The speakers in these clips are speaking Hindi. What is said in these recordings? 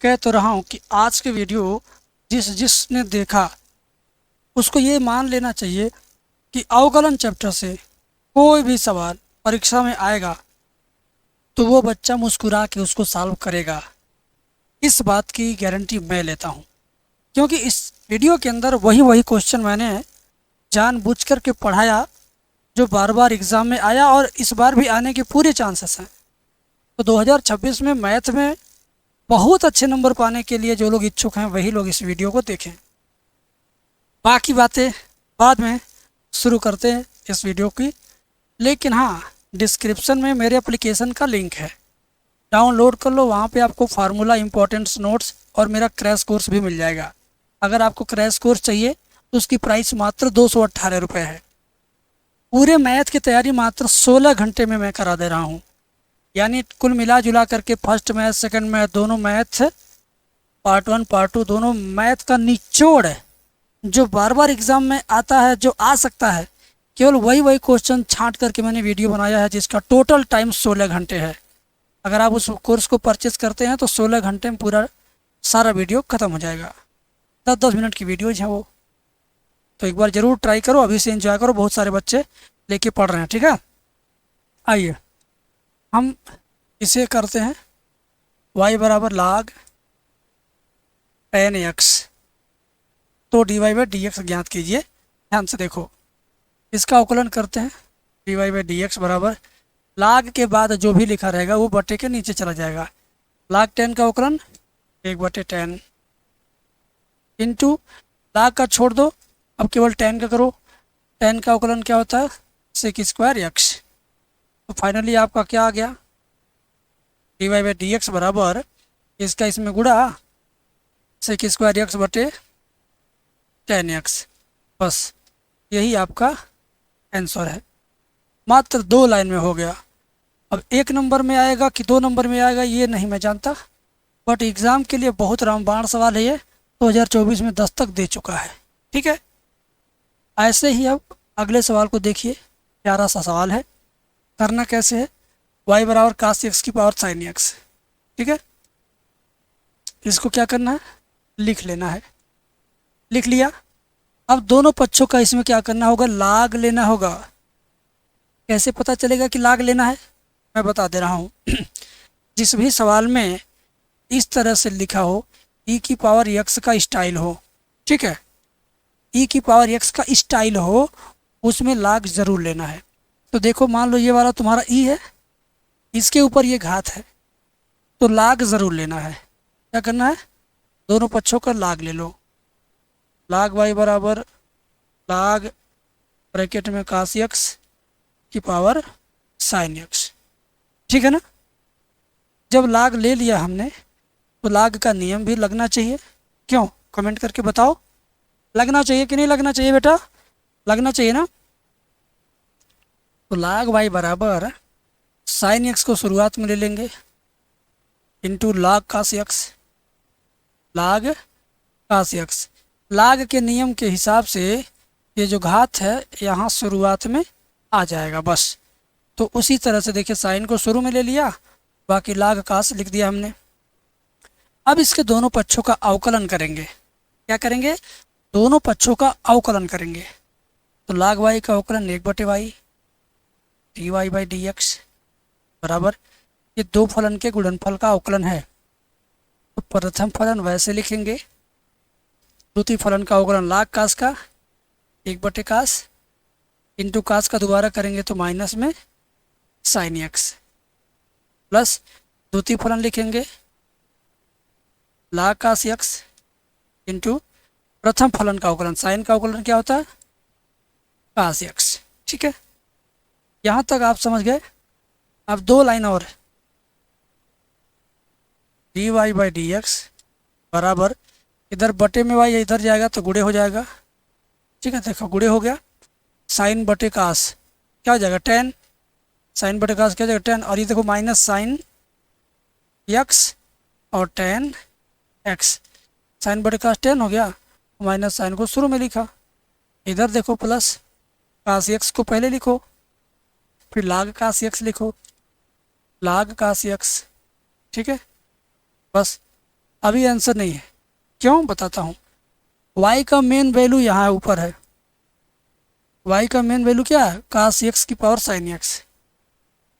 कह तो रहा हूँ कि आज के वीडियो जिसने देखा उसको ये मान लेना चाहिए कि अवकलन चैप्टर से कोई भी सवाल परीक्षा में आएगा तो वो बच्चा मुस्कुरा के उसको सॉल्व करेगा। इस बात की गारंटी मैं लेता हूँ, क्योंकि इस वीडियो के अंदर वही वही क्वेश्चन मैंने जानबूझ कर के पढ़ाया जो बार बार एग्ज़ाम में आया और इस बार भी आने के पूरे चांसेस हैं। तो 2026 में मैथ में बहुत अच्छे नंबर पाने के लिए जो लोग इच्छुक हैं वही लोग इस वीडियो को देखें। बाकी बातें बाद में शुरू करते हैं इस वीडियो की, लेकिन हाँ, डिस्क्रिप्शन में मेरे एप्लीकेशन का लिंक है, डाउनलोड कर लो। वहाँ पे आपको फार्मूला, इंपॉर्टेंट्स नोट्स और मेरा क्रैश कोर्स भी मिल जाएगा। अगर आपको क्रैश कोर्स चाहिए तो उसकी प्राइस मात्र 218 रुपये है। पूरे मैथ की तैयारी मात्र 16 घंटे में मैं करा दे रहा हूँ। यानी कुल मिला जुला करके फर्स्ट मैथ, सेकंड मैथ, दोनों मैथ पार्ट 1 पार्ट 2 दोनों मैथ का निचोड़ है जो बार बार एग्ज़ाम में आता है, जो आ सकता है। केवल वही वही क्वेश्चन छांट करके मैंने वीडियो बनाया है जिसका टोटल टाइम 16 घंटे है। अगर आप उस कोर्स को परचेज़ करते हैं तो 16 घंटे में पूरा सारा वीडियो ख़त्म हो जाएगा। 10-10 मिनट की वीडियोज हैं वो, तो एक बार ज़रूर ट्राई करो, अभी से एंजॉय करो। बहुत सारे बच्चे लेके पढ़ रहे हैं, ठीक है। आइए हम इसे करते हैं। y बराबर log tan x, तो dy बाई डी एक्स ज्ञात कीजिए। ध्यान से देखो, इसका अवकलन करते हैं। dy बाई डी एक्स बराबर log के बाद जो भी लिखा रहेगा वो बटे के नीचे चला जाएगा। log tan का अवकलन 1/tan इंटू log का छोड़ दो, अब केवल tan का करो। tan का अवकलन क्या होता है? Sec square x. तो फाइनली आपका क्या आ गया? D y by d x बराबर इसका इसमें गुड़ा सेक स्क्वायर एक्स बटे tan एक्स। बस यही आपका आंसर है। मात्र 2 लाइन में हो गया। अब 1 नंबर में आएगा कि 2 नंबर में आएगा ये नहीं मैं जानता, बट एग्ज़ाम के लिए बहुत रामबाण सवाल है ये। 2024 में दस्तक दे चुका है, ठीक है। ऐसे ही अब अगले सवाल को देखिए, प्यारा सा सवाल है। करना कैसे है? y बराबर कास एक्स की पावर साइन एक्स, ठीक है। इसको क्या करना है? लिख लेना है। लिख लिया। अब दोनों पक्षों का इसमें क्या करना होगा? लाग लेना होगा। कैसे पता चलेगा कि लाग लेना है? मैं बता दे रहा हूँ। जिस भी सवाल में इस तरह से लिखा हो e की पावर x का स्टाइल हो, ठीक है, e की पावर x का स्टाइल हो, उसमें लाग ज़रूर लेना है। तो देखो, मान लो ये वाला तुम्हारा e है, इसके ऊपर ये घात है, तो लाग ज़रूर लेना है। क्या करना है? दोनों पक्षों का लाग ले लो। लाग y बराबर लाग ब्रैकेट में कास एक्स की पावर साइन एक्स, ठीक है ना। जब लाग ले लिया हमने तो लाग का नियम भी लगना चाहिए। क्यों? कमेंट करके बताओ, लगना चाहिए कि नहीं लगना चाहिए बेटा? लगना चाहिए ना। तो लाग y बराबर साइन एक्स को शुरुआत में ले लेंगे इंटू लाग कास एक्स। लाग कास एक्स, लाग के नियम के हिसाब से ये जो घात है यहाँ शुरुआत में आ जाएगा बस। तो उसी तरह से देखिए, साइन को शुरू में ले लिया, बाकी लाग कास लिख दिया हमने। अब इसके दोनों पक्षों का अवकलन करेंगे। क्या करेंगे? दोनों पक्षों का अवकलन करेंगे। तो लाग वाई का अवकलन 1/y d y by d x बराबर, ये दो फलन के गुणनफल का अवकलन है। तो प्रथम फलन वैसे लिखेंगे, द्वितीय फलन का अवकलन लाग कास का 1/कास इंटू कास का दोबारा करेंगे तो माइनस में साइन एक्स, प्लस द्वितीय फलन लिखेंगे लाग कास एक्स इंटू प्रथम फलन का अवकलन, साइन का अवकलन क्या होता है? कास एक्स, ठीक है। यहाँ तक आप समझ गए। अब 2 लाइन और, d y by d x बराबर, इधर बटे में y इधर जाएगा तो गुणे हो जाएगा, ठीक है। देखो गुणे हो गया, साइन बटे कास क्या हो जाएगा? tan। साइन बटे कास क्या हो जाएगा? tan। और ये देखो माइनस साइन एक्स और tan एक्स, साइन बटे कास tan हो गया, माइनस साइन को शुरू में लिखा। इधर देखो प्लस कास एक्स को पहले लिखो, फिर लाग कास एक्स लिखो, लाग कास एक्स, ठीक है। बस अभी आंसर नहीं है। क्यों, बताता हूँ। y का मेन वैल्यू यहाँ ऊपर है। y का मेन वैल्यू क्या है, cos x की पावर sin x।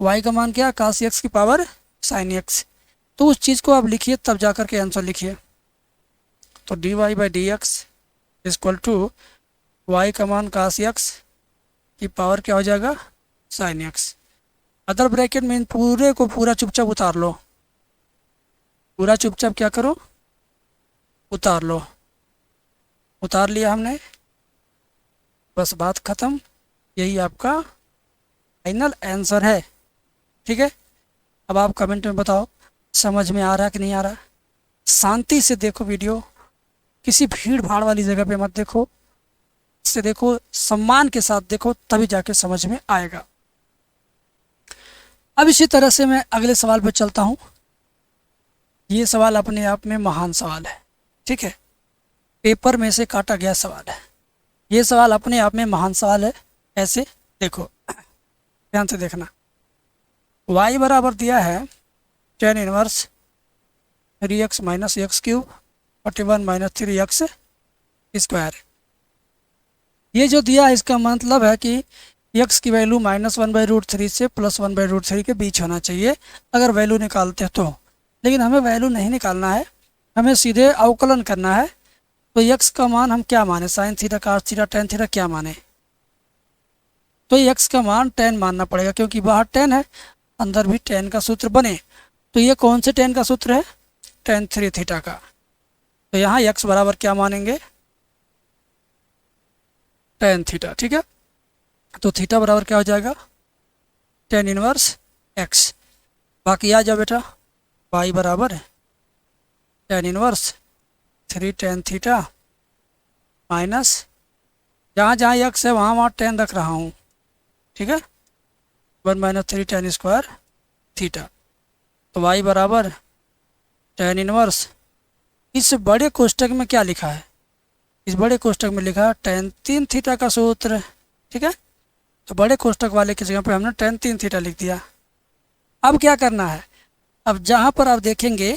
y का मान क्या है, cos x की पावर sin x। तो उस चीज़ को आप लिखिए, तब जा कर के आंसर लिखिए। तो dy by d x equal to y का मान cos x की पावर क्या हो जाएगा, sin x। अदर ब्रैकेट में इन पूरे को पूरा चुपचाप उतार लो, पूरा चुपचाप क्या करो, उतार लो। उतार लिया हमने, बस बात ख़त्म। यही आपका फाइनल आंसर है। ठीक है, अब आप कमेंट में बताओ समझ में आ रहा है कि नहीं आ रहा। शांति से देखो वीडियो, किसी भीड़ भाड़ वाली जगह पे मत देखो, से देखो, सम्मान के साथ देखो, तभी जाके समझ में आएगा। अब इसी तरह से मैं अगले सवाल पर चलता हूँ। ये सवाल अपने आप में महान सवाल है। ठीक है, पेपर में से काटा गया सवाल है। ये सवाल अपने आप में महान सवाल है। ऐसे देखो, ध्यान से देखना। y बराबर दिया है tan inverse 3x minus x cube 41 minus 3x square. ये जो दिया है इसका मतलब है कि x की वैल्यू -1/√3 से +1/√3 के बीच होना चाहिए अगर वैल्यू निकालते हैं तो। लेकिन हमें वैल्यू नहीं निकालना है, हमें सीधे अवकलन करना है। तो x का मान हम क्या माने, sine theta, cos theta, tan theta क्या माने। तो x का मान tan मानना पड़ेगा, क्योंकि बाहर tan है, अंदर भी tan का सूत्र बने। तो ये कौन से tan का सूत्र है, tan 3 थीटा का। तो यहाँ x बराबर क्या मानेंगे, tan थीटा। ठीक है, तो थीटा बराबर क्या हो जाएगा, tan इनवर्स x। बाकी आ जाओ बेटा, y बराबर है tan inverse 3 tan theta minus, जहाँ जहाँ x है वहाँ वहाँ tan रख रहा हूँ। ठीक है, 1 माइनस 3 tan स्क्वायर थीटा। तो y बराबर tan इनवर्स, इस बड़े कोष्टक में क्या लिखा है, इस बड़े कोष्टक में लिखा है tan 3 थीटा का सूत्र। ठीक है, तो बड़े कोष्टक वाले की जगह पे हमने tan 3 थीटा लिख दिया। अब क्या करना है, अब जहाँ पर आप देखेंगे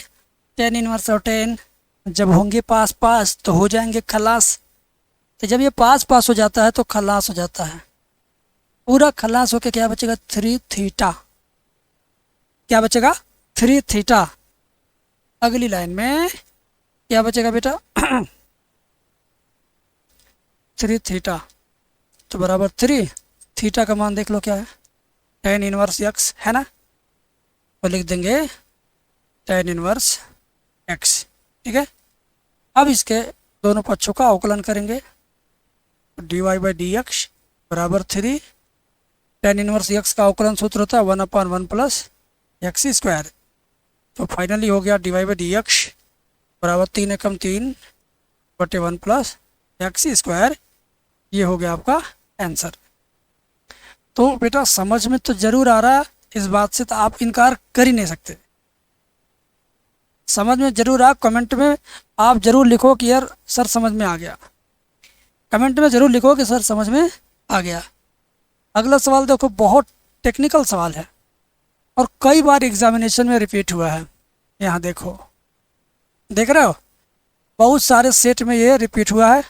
tan इनवर्स और tan जब होंगे पास पास तो हो जाएंगे खलास। तो जब ये पास पास हो जाता है तो खलास हो जाता है, पूरा खलास होके क्या बचेगा, 3 थीटा। क्या बचेगा, 3 थीटा। अगली लाइन में क्या बचेगा बेटा 3 थीटा। तो बराबर 3 थीटा का मान देख लो क्या है, tan इनवर्स x है ना, तो लिख देंगे tan इनवर्स x। ठीक है, अब इसके दोनों पक्षों का अवकलन करेंगे। dy बाई डी एक्स बराबर 3 tan इनवर्स x का अवकलन सूत्र होता है 1/1 प्लस एक्स स्क्वायर। तो फाइनली हो गया dy बाई डी एक्स बराबर 3 एकम 3 बटे 1 प्लस एक्स स्क्वायर। ये हो गया आपका आंसर। तो बेटा समझ में तो ज़रूर आ रहा है, इस बात से तो आप इनकार कर ही नहीं सकते। समझ में ज़रूर आ, कमेंट में आप ज़रूर लिखो कि यार सर समझ में आ गया। कमेंट में ज़रूर लिखो कि सर समझ में आ गया। अगला सवाल देखो, बहुत टेक्निकल सवाल है और कई बार एग्जामिनेशन में रिपीट हुआ है। यहाँ देखो, देख रहे हो, बहुत सारे सेट में ये रिपीट हुआ है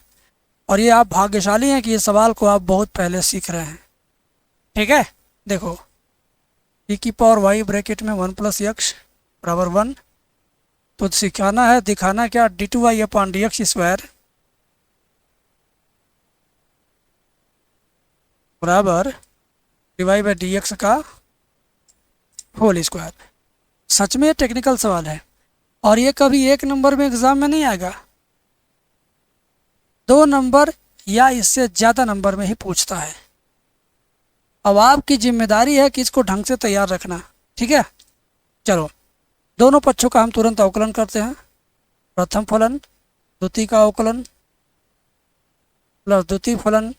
और ये आप भाग्यशाली हैं कि ये सवाल को आप बहुत पहले सीख रहे हैं। ठीक है, देखो e की पावर y ब्रैकेट में 1 प्लस एक्स बराबर 1। तो सिखाना है, दिखाना क्या, d2y upon d x square बराबर dy बाई डी एक्स का होल स्क्वायर। सच में टेक्निकल सवाल है और ये कभी 1 नंबर में एग्जाम में नहीं आएगा, 2 नंबर या इससे ज़्यादा नंबर में ही पूछता है। अब आपकी जिम्मेदारी है कि इसको ढंग से तैयार रखना। ठीक है, चलो दोनों पक्षों का हम तुरंत अवकलन करते हैं। प्रथम फलन द्वितीय का अवकलन प्लस द्वितीय फलन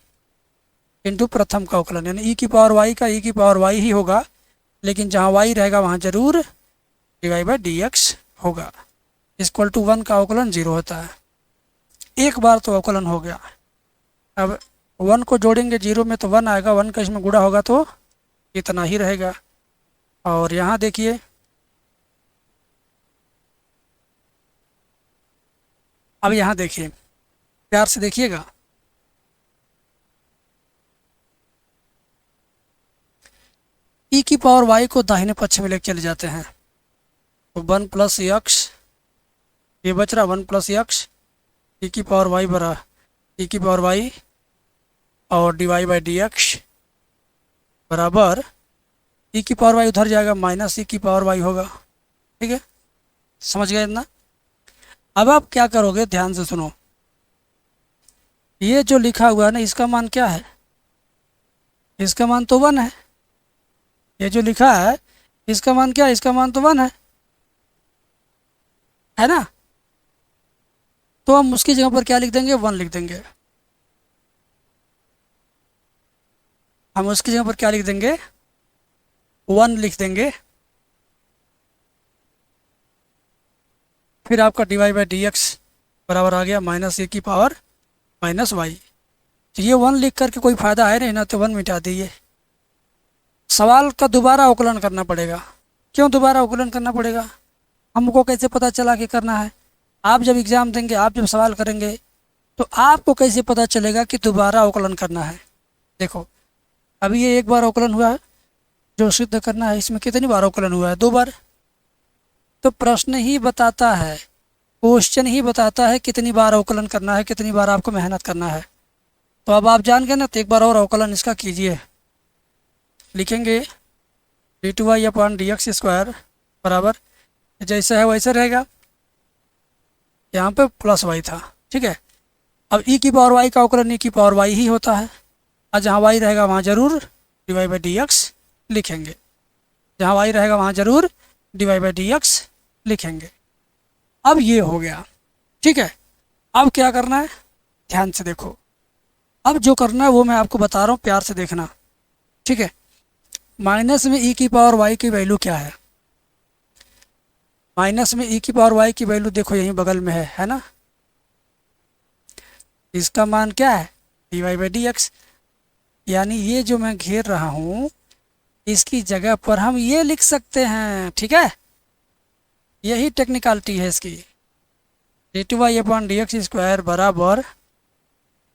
इंटू प्रथम का अवकलन, यानी e की पावर y का e की पावर y ही होगा, लेकिन जहाँ y रहेगा वहाँ जरूर dy बाई डी एक्स होगा। इक्वल टू 1 का अवकलन 0 होता है। एक बार तो अवकलन हो गया, अब 1 को जोड़ेंगे 0 में तो 1 आएगा, 1 का इसमें गुणा होगा तो इतना ही रहेगा। और यहाँ देखिए अब यहाँ देखिए, प्यार से देखिएगा, ई की पावर वाई को दाहिने पक्ष में लेकर चले जाते हैं, तो 1 प्लस यक्स, ये बच रहा 1 प्लस यक्स, ई की पावर वाई बरा ई की पावर वाई और d y by d x बराबर ई की पावर वाई उधर जाएगा, माइनस ई की पावर वाई होगा। ठीक है, समझ गए इतना। अब आप क्या करोगे, ध्यान से सुनो, ये जो लिखा हुआ है ना, इसका मान क्या है, इसका मान तो 1 है। ये जो लिखा है इसका मान क्या है, इसका मान तो 1 है ना। तो हम उसकी जगह पर क्या लिख देंगे, 1 लिख देंगे। हम उसकी जगह पर क्या लिख देंगे, 1 लिख देंगे। फिर आपका d y by d x बराबर आ गया माइनस ए की पावर माइनस वाई। तो ये 1 लिख करके कोई फ़ायदा है नहीं ना, तो 1 मिटा दीजिए। सवाल का दोबारा अवकलन करना पड़ेगा। क्यों दोबारा अवकलन करना पड़ेगा, हमको कैसे पता चला कि करना है। आप जब एग्ज़ाम देंगे, आप जब सवाल करेंगे, तो आपको कैसे पता चलेगा कि दोबारा अवकलन करना है। देखो, अभी ये एक बार अवकलन हुआ है, जो सिद्ध करना है इसमें कितनी बार अवकलन हुआ है, 2 बार। तो प्रश्न ही बताता है, क्वेश्चन ही बताता है कितनी बार अवकलन करना है, कितनी बार आपको मेहनत करना है। तो अब आप जान गए ना, तो एक बार और अवकलन इसका कीजिए। लिखेंगे d two y upon d x square बराबर, जैसा है वैसे रहेगा, यहाँ पे प्लस वाई था। ठीक है, अब ई की पावर वाई का अवकलन ई की पावर वाई ही होता है, और जहाँ वाई रहेगा वहाँ जरूर d y by d x लिखेंगे। जहाँ वाई रहेगा वहाँ जरूर d y by d x लिखेंगे। अब ये हो गया। ठीक है, अब क्या करना है, ध्यान से देखो। अब जो करना है वो मैं आपको बता रहा हूँ, प्यार से देखना। ठीक है, माइनस में ई की पावर वाई की वैल्यू क्या है, माइनस में ई की पावर वाई की वैल्यू देखो यहीं बगल में है ना। इसका मान क्या है, d y by d x. यानी ये जो मैं घेर रहा हूँ, इसकी जगह पर हम ये लिख सकते हैं। ठीक है, यही टेक्निकलिटी है इसकी। D two y upon d x square बराबर,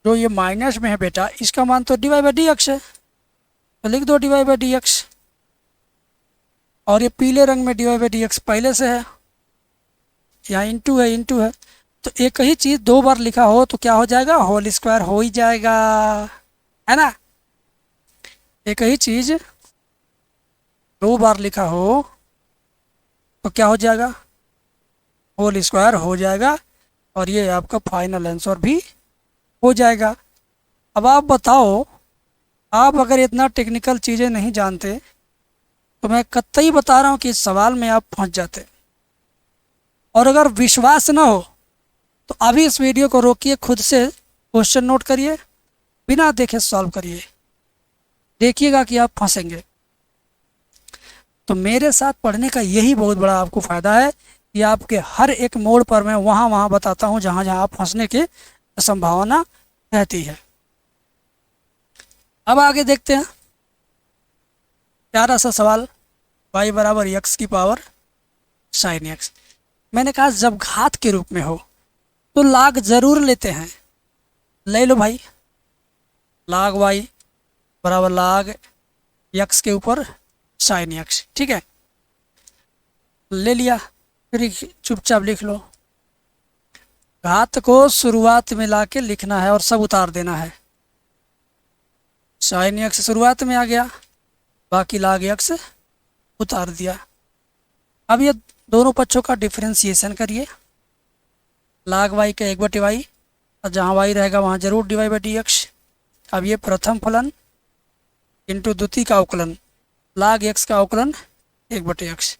जो ये माइनस में है बेटा, इसका मान तो d y by d x है, तो लिख दो d y by d x. और ये पीले रंग में d y by d x पहले से है, यहाँ इंटू है, इंटू है। तो एक ही चीज़ 2 बार लिखा हो तो क्या हो जाएगा, होल स्क्वायर हो ही जाएगा, है ना। एक ही चीज़ 2 बार लिखा हो तो क्या हो जाएगा, होल स्क्वायर हो जाएगा, और ये आपका फाइनल आंसर भी हो जाएगा। अब आप बताओ, आप अगर इतना टेक्निकल चीज़ें नहीं जानते, तो मैं कतई बता रहा हूँ कि इस सवाल में आप पहुँच जाते। और अगर विश्वास ना हो तो अभी इस वीडियो को रोकिए, खुद से क्वेश्चन नोट करिए, बिना देखे सॉल्व करिए, देखिएगा कि आप फंसेंगे। तो मेरे साथ पढ़ने का यही बहुत बड़ा आपको फ़ायदा है कि आपके हर एक मोड़ पर मैं वहाँ बताता हूँ जहाँ जहाँ आप फंसने की संभावना रहती है। अब आगे देखते हैं प्यारा सा सवाल, y बराबर x की पावर साइन x। मैंने कहा जब घात के रूप में हो तो लाग ज़रूर लेते हैं। ले लो भाई, लाग y बराबर लाग x के ऊपर साइन x। ठीक है, ले लिया, फिर चुपचाप लिख लो। घात को शुरुआत में ला के लिखना है और सब उतार देना है। साइन x शुरुआत में आ गया, बाकी लाग x उतार दिया। अब ये दोनों पक्षों का डिफरेंशिएशन करिए। लाग y का 1/y, और जहाँ y रहेगा वहाँ जरूर dy बाई डी एक्स। अब ये प्रथम फलन इंटू द्वितीय का अवकलन, लाग x का अवकलन 1/x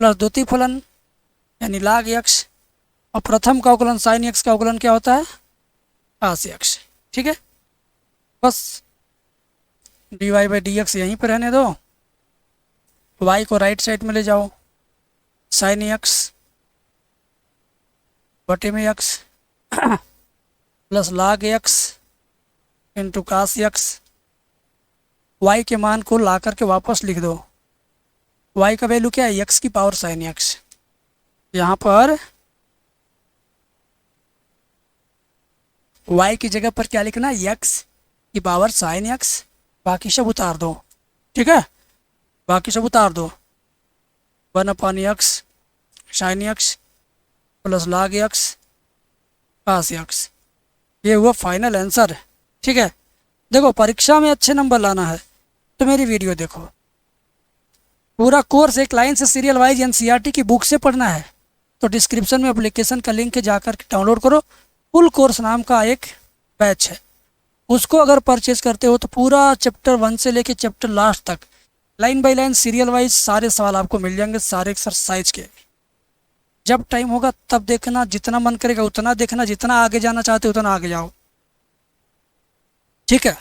प्लस द्वितीय फलन यानी लाग x, और प्रथम का अवकलन साइन x का अवकलन क्या होता है, cos x। ठीक है, बस d y by d x यहीं पर रहने दो, y को राइट साइड में ले जाओ, साइन x बटे में x plus log x into cos x। y के मान को ला करके वापस लिख दो। y का वैल्यू क्या है, x की पावर साइन x। यहाँ पर y की जगह पर क्या लिखना है, x की पावर साइन x, बाकी सब उतार दो, ठीक है, बाकी सब उतार दो, 1/x sine x plus log x cos x, ये हुआ फाइनल आंसर। ठीक है, देखो परीक्षा में अच्छे नंबर लाना है तो मेरी वीडियो देखो, पूरा कोर्स एक लाइन से सीरियल वाइज एनसीईआरटी की बुक से पढ़ना है तो डिस्क्रिप्शन में एप्लीकेशन का लिंक है, जाकर डाउनलोड करो। फुल कोर्स नाम का एक बैच है, उसको अगर परचेज करते हो तो पूरा चैप्टर 1 से लेके चैप्टर लास्ट तक line by line serial wise सारे सवाल आपको मिल जाएंगे, सारे एक्सरसाइज के। जब टाइम होगा तब देखना, जितना मन करेगा उतना देखना, जितना आगे जाना चाहते हो उतना आगे जाओ। ठीक है,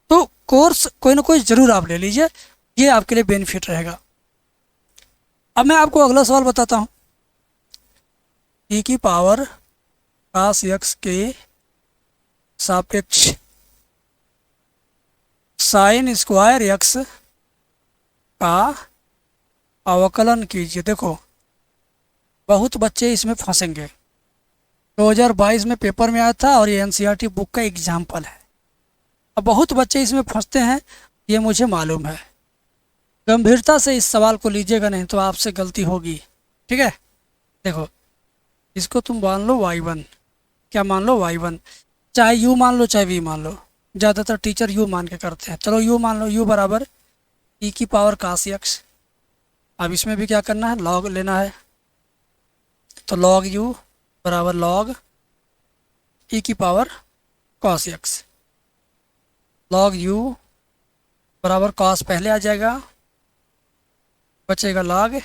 तो कोर्स कोई ना कोई ज़रूर आप ले लीजिए, ये आपके लिए बेनिफिट रहेगा। अब मैं आपको अगला सवाल बताता हूँ। e की पावर cos x के सापेक्ष साइन स्क्वायर x का अवकलन कीजिए। देखो बहुत बच्चे इसमें फंसेंगे, 2022 में पेपर में आया था और ये एनसीईआरटी बुक का एग्जाम्पल है। अब बहुत बच्चे इसमें फंसते हैं, ये मुझे मालूम है। गंभीरता से इस सवाल को लीजिएगा, नहीं तो आपसे गलती होगी। ठीक है, देखो इसको तुम मान लो y1, क्या मान लो y1, चाहे u मान लो चाहे v मान लो, ज़्यादातर टीचर u मान के करते हैं। चलो u मान लो, u बराबर e की पावर cos x। अब इसमें भी क्या करना है, log लेना है, तो log u बराबर log e की power cos x, log u बराबर cos पहले आ जाएगा, बचेगा log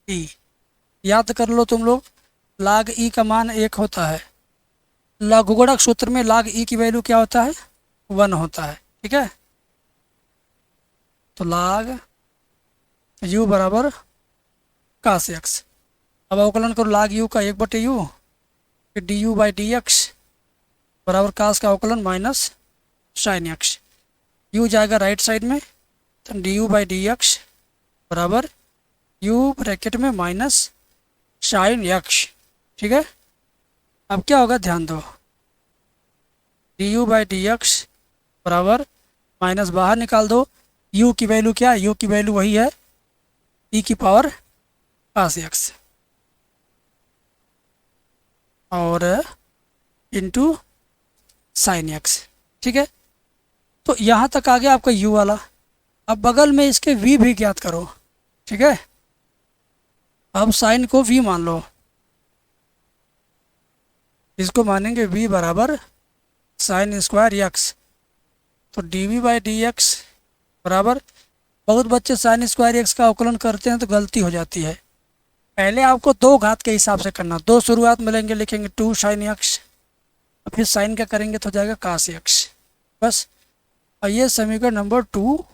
e। याद कर लो तुम लोग, log e का मान 1 होता है, लघुगणक सूत्र में log e की वैल्यू क्या होता है, 1 होता है। ठीक है, तो log u बराबर cos x। अब अवकलन करो log u का 1/u, फिर du बाई डी एक्स बराबर cos का अवकलन माइनस साइन x, u जाएगा राइट साइड में, तो du बाई डी एक्स बराबर u ब्रैकेट में माइनस साइन x। ठीक है, अब क्या होगा ध्यान दो, du बाई डी एक्स बराबर माइनस बाहर निकाल दो, u की वैल्यू क्या है, u की वैल्यू वही है e की पावर cos x और इंटू साइन x। ठीक है, तो यहाँ तक आ गया आपका u वाला। अब बगल में इसके v भी ज्ञात करो। ठीक है, अब साइन को v मान लो, इसको मानेंगे v बराबर साइन स्क्वायर x, तो dv बाई डी एक्स बराबर, बहुत बच्चे साइन स्क्वायर x का अवकलन करते हैं तो गलती हो जाती है। पहले आपको 2 घात के हिसाब से करना, 2 शुरुआत में लेंगे, लिखेंगे 2 साइन x, फिर साइन का करेंगे तो हो जाएगा cos x, बस। और ये समीकरण नंबर 2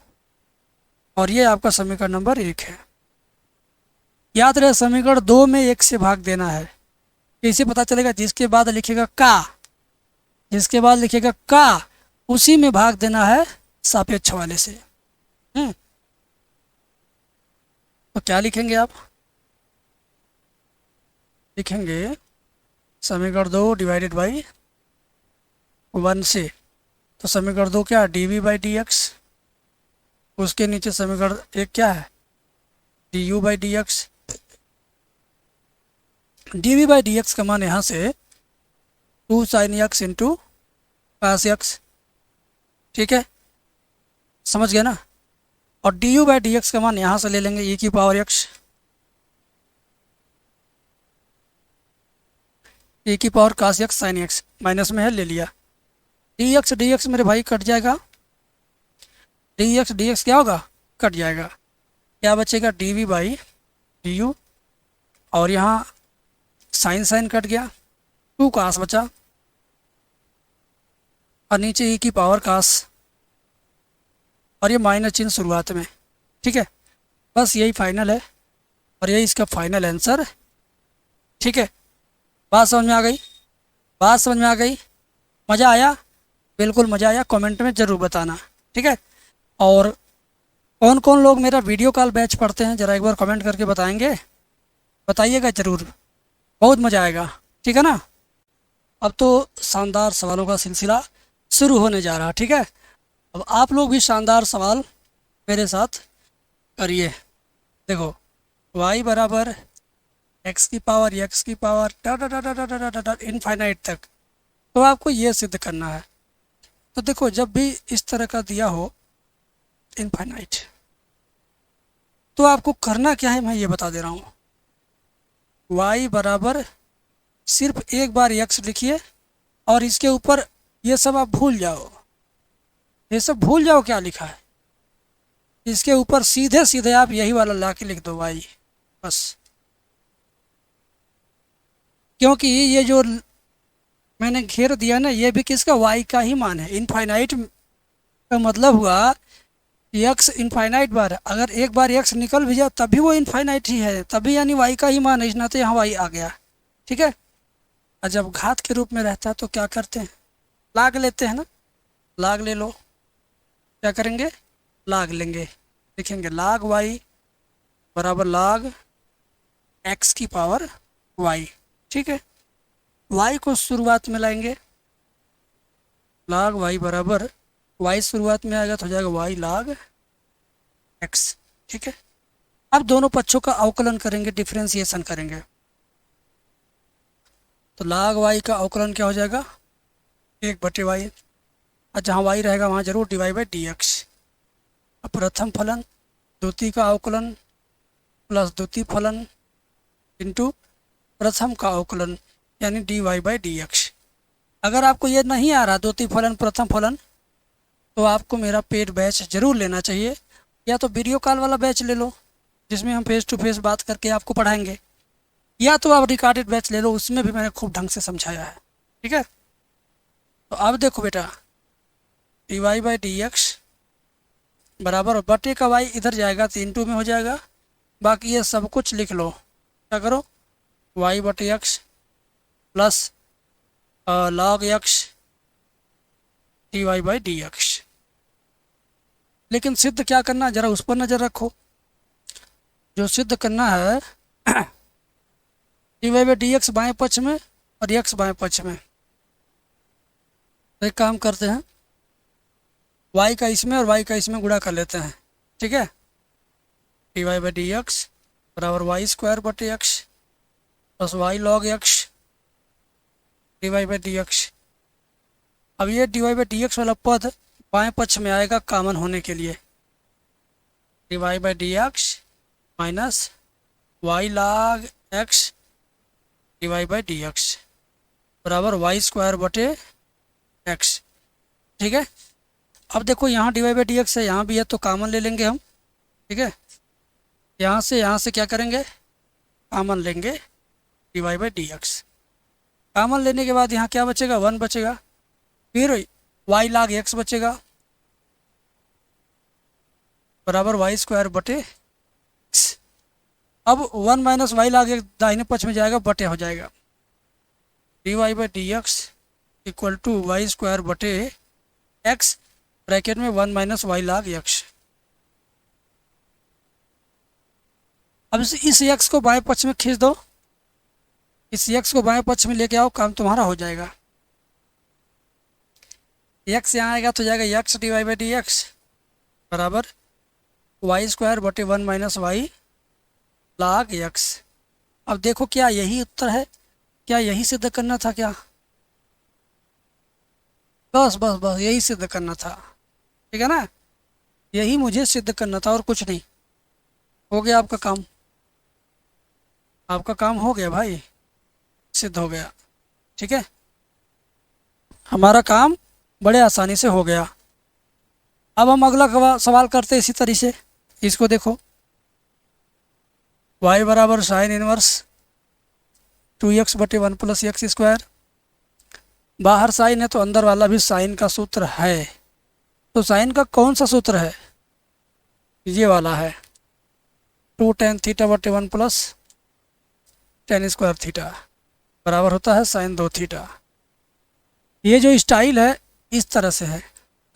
और ये आपका समीकरण नंबर 1 है। याद रहे समीकरण 2 में 1 से भाग देना है, इसे पता चलेगा जिसके बाद लिखेगा का, जिसके बाद लिखेगा का उसी में भाग देना है सापेक्ष वाले से। तो क्या लिखेंगे आप, लिखेंगे समीकरण 2 डिवाइडेड बाई 1 से, तो समीकरण 2 क्या है, dv बाई डी एक्स, उसके नीचे समीकरण 1 क्या है, du by d x. dv by d x का मान यहाँ से 2 sine x into cos x। ठीक है, समझ गया ना। और du बाई डी एक्स का मान यहाँ से ले लेंगे e की पावर x, e की power cos x sine x, minus में है ले लिया, dx मेरे भाई कट जाएगा, dx क्या होगा, कट जाएगा, क्या बचेगा dv बाई du, और यहाँ साइन कट गया, 2 cos बचा, और नीचे e की पावर cos, और ये माइनस चिन्ह शुरुआत में। ठीक है, बस यही फाइनल है और यही इसका फाइनल आंसर। ठीक है, बात समझ में आ गई, बात समझ में आ गई, मज़ा आया, बिल्कुल मज़ा आया, कमेंट में ज़रूर बताना। ठीक है, और कौन कौन लोग मेरा वीडियो कॉल बैच पढ़ते हैं ज़रा एक बार कमेंट करके बताएंगे, बताइएगा ज़रूर, बहुत मज़ा आएगा। ठीक है ना। अब तो शानदार सवालों का सिलसिला शुरू होने जा रहा है, ठीक है। अब आप लोग भी शानदार सवाल मेरे साथ करिए। देखो y बराबर एक्स की पावर डा डा डा डा डा डा डा डा इनफाइनाइट तक, तो आपको ये सिद्ध करना है। तो देखो जब भी इस तरह का दिया हो इनफाइनाइट, तो आपको करना क्या है मैं ये बता दे रहा हूँ। y बराबर सिर्फ एक बार x लिखिए और इसके ऊपर ये सब आप भूल जाओ, ये सब भूल जाओ क्या लिखा है। इसके ऊपर सीधे सीधे आप यही वाला ला के लिख दो y, बस। क्योंकि ये जो मैंने घेर दिया ना, ये भी किसका, y का ही मान है। इनफाइनाइट का मतलब हुआ x इनफाइनाइट बार, अगर एक बार x निकल भी जाए तभी वो इनफाइनाइट ही है, तभी यानी y का ही मान है। इस नाते यहाँ y आ गया, ठीक है। और जब घात के रूप में रहता है तो क्या करते हैं, लाग लेते हैं ना, लाग ले लो। क्या करेंगे, लाग लेंगे, लिखेंगे लाग y बराबर लाग x की पावर y, ठीक है। y को शुरुआत में लाएंगे, लाग y बराबर y शुरुआत में आएगा तो हो जाएगा y लाग x, ठीक है। अब दोनों पक्षों का अवकलन करेंगे, डिफरेंशिएशन करेंगे, तो लाग y का अवकलन क्या हो जाएगा, 1/y। और जहाँ y रहेगा वहाँ जरूर डिवाइड बाई डी एक्स। अब प्रथम फलन द्वितीय का अवकलन प्लस द्वितीय फलन इंटू प्रथम का अवकलन यानी d y by d x. अगर आपको ये नहीं आ रहा द्वितीय फलन प्रथम फलन, तो आपको मेरा पेड बैच ज़रूर लेना चाहिए, या तो वीडियो कॉल वाला बैच ले लो जिसमें हम फेस टू फेस बात करके आपको पढ़ाएंगे, या तो आप रिकॉर्डेड बैच ले लो, उसमें भी मैंने खूब ढंग से समझाया है, ठीक है। तो अब देखो बेटा, d y by d x बराबर बटे का y इधर जाएगा तो इंटू में हो जाएगा, बाकी ये सब कुछ लिख लो। क्या करो, y बटे x plus log x d y by d x. लेकिन सिद्ध क्या करना है, ज़रा उस पर नज़र रखो। जो सिद्ध करना है d y by d x बाएँ पक्ष में और एक्स बाएँ पक्ष में। तो एक काम करते हैं, y का इसमें और y का इसमें गुणा कर लेते हैं, ठीक है। D y by d x बराबर वाई स्क्वायर बटे x plus y log x d y by d x. अब ये d y by d x वाला पद बाएँ पक्ष में आएगा कॉमन होने के लिए, d y by d x minus y log x d y by d x बराबर वाई स्क्वायर बटे एक्स, ठीक है। अब देखो यहाँ d y by d x है, यहाँ भी है तो कॉमन ले लेंगे हम, ठीक है। यहाँ से क्या करेंगे, कॉमन लेंगे d y by d x. Common लेने के बाद यहाँ क्या बचेगा, 1 बचेगा, फिर वाई लॉग एक्स बचेगा बराबर वाई स्क्वायर बटे एक्स। अब 1 माइनस वाई लॉग एक्स दाहिने पक्ष में जाएगा, बटे हो जाएगा, d y by d x equal to y square बटे एक्स ब्रैकेट में 1 माइनस वाई लॉग एक्स। अब इस एक्स को बाएं पक्ष में खींच दो, इस एक्स को बाएं पक्ष में लेके आओ, काम तुम्हारा हो जाएगा। एक्स यहाँ आएगा तो जाएगा x d y by d x बराबर वाई स्क्वायर बटे 1 माइनस वाई लॉग एक्स। अब देखो क्या यही उत्तर है, क्या यही सिद्ध करना था क्या, बस बस बस यही सिद्ध करना था, ठीक है ना। यही मुझे सिद्ध करना था और कुछ नहीं। हो गया आपका काम, आपका काम हो गया भाई, सिद्ध हो गया, ठीक है। हमारा काम बड़े आसानी से हो गया। अब हम अगला सवाल करते हैं इसी तरीके से। इसको देखो, y बराबर साइन इनवर्स 2x बटे 1 प्लस एक्स स्क्वायर। बाहर साइन है तो अंदर वाला भी साइन का सूत्र है, तो साइन का कौन सा सूत्र है, ये वाला है 2 tan थीटा बटे 1 प्लस tan स्क्वायर थीटा बराबर होता है साइन 2 थीटा। ये जो स्टाइल है इस तरह से है,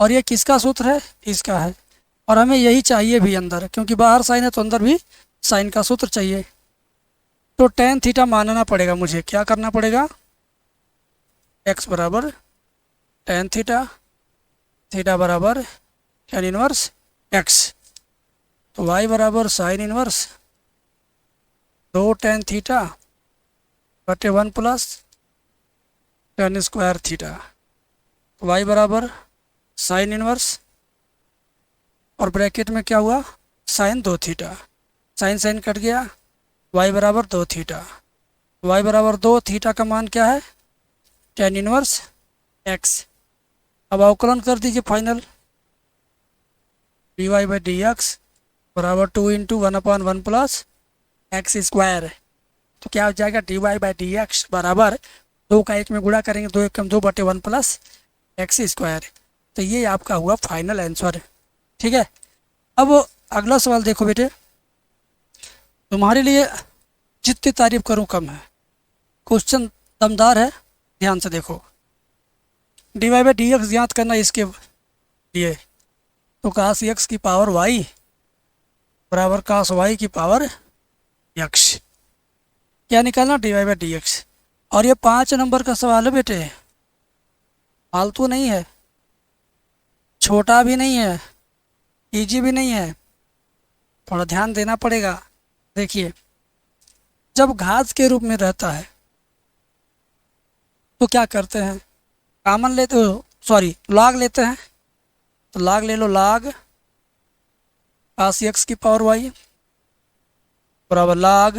और ये किसका सूत्र है, इसका है, और हमें यही चाहिए भी अंदर, क्योंकि बाहर साइन है तो अंदर भी साइन का सूत्र चाहिए। तो tan थीटा मानना पड़ेगा मुझे, क्या करना पड़ेगा, एक्स बराबर टेन थीटा, थीटा बराबर टेन इनवर्स एक्स, तो वाई बराबर साइन इनवर्स 2 tan थीटा बटे 1 प्लस टेन स्क्वायर थीटा, तो वाई बराबर साइन इनवर्स और ब्रैकेट में क्या हुआ sine 2 theta, sine sine cut गया, वाई बराबर 2 थीटा, वाई बराबर 2 थीटा का मान क्या है टेन इनवर्स एक्स। अब अवकलन कर दीजिए final, d y by d x बराबर 2 इंटू 1/1 प्लस एक्स स्क्वायर, तो क्या हो जाएगा d y by d x बराबर 2 का 1 में गुणा करेंगे 2 1 2 बटे 1 प्लस एक्स स्क्वायर। तो ये आपका हुआ फाइनल आंसर। ठीक है, अब अगला सवाल देखो बेटे, तुम्हारे लिए जितनी तारीफ करूं कम है, क्वेश्चन दमदार है, ध्यान से देखो। D y by d x ज्ञात करना इसके लिए, तो कास एक्स की पावर वाई बराबर कास वाई की पावर एक्स, क्या निकालना d y by d x. और ये 5 नंबर का सवाल है बेटे, फालतू नहीं है, छोटा भी नहीं है, इजी भी नहीं है, थोड़ा ध्यान देना पड़ेगा। देखिए, जब घात के रूप में रहता है तो क्या करते हैं, कॉमन लेते हो, सॉरी लॉग लेते हैं, तो लॉग ले लो, लॉग कास एक्स की पावर वाई बराबर लॉग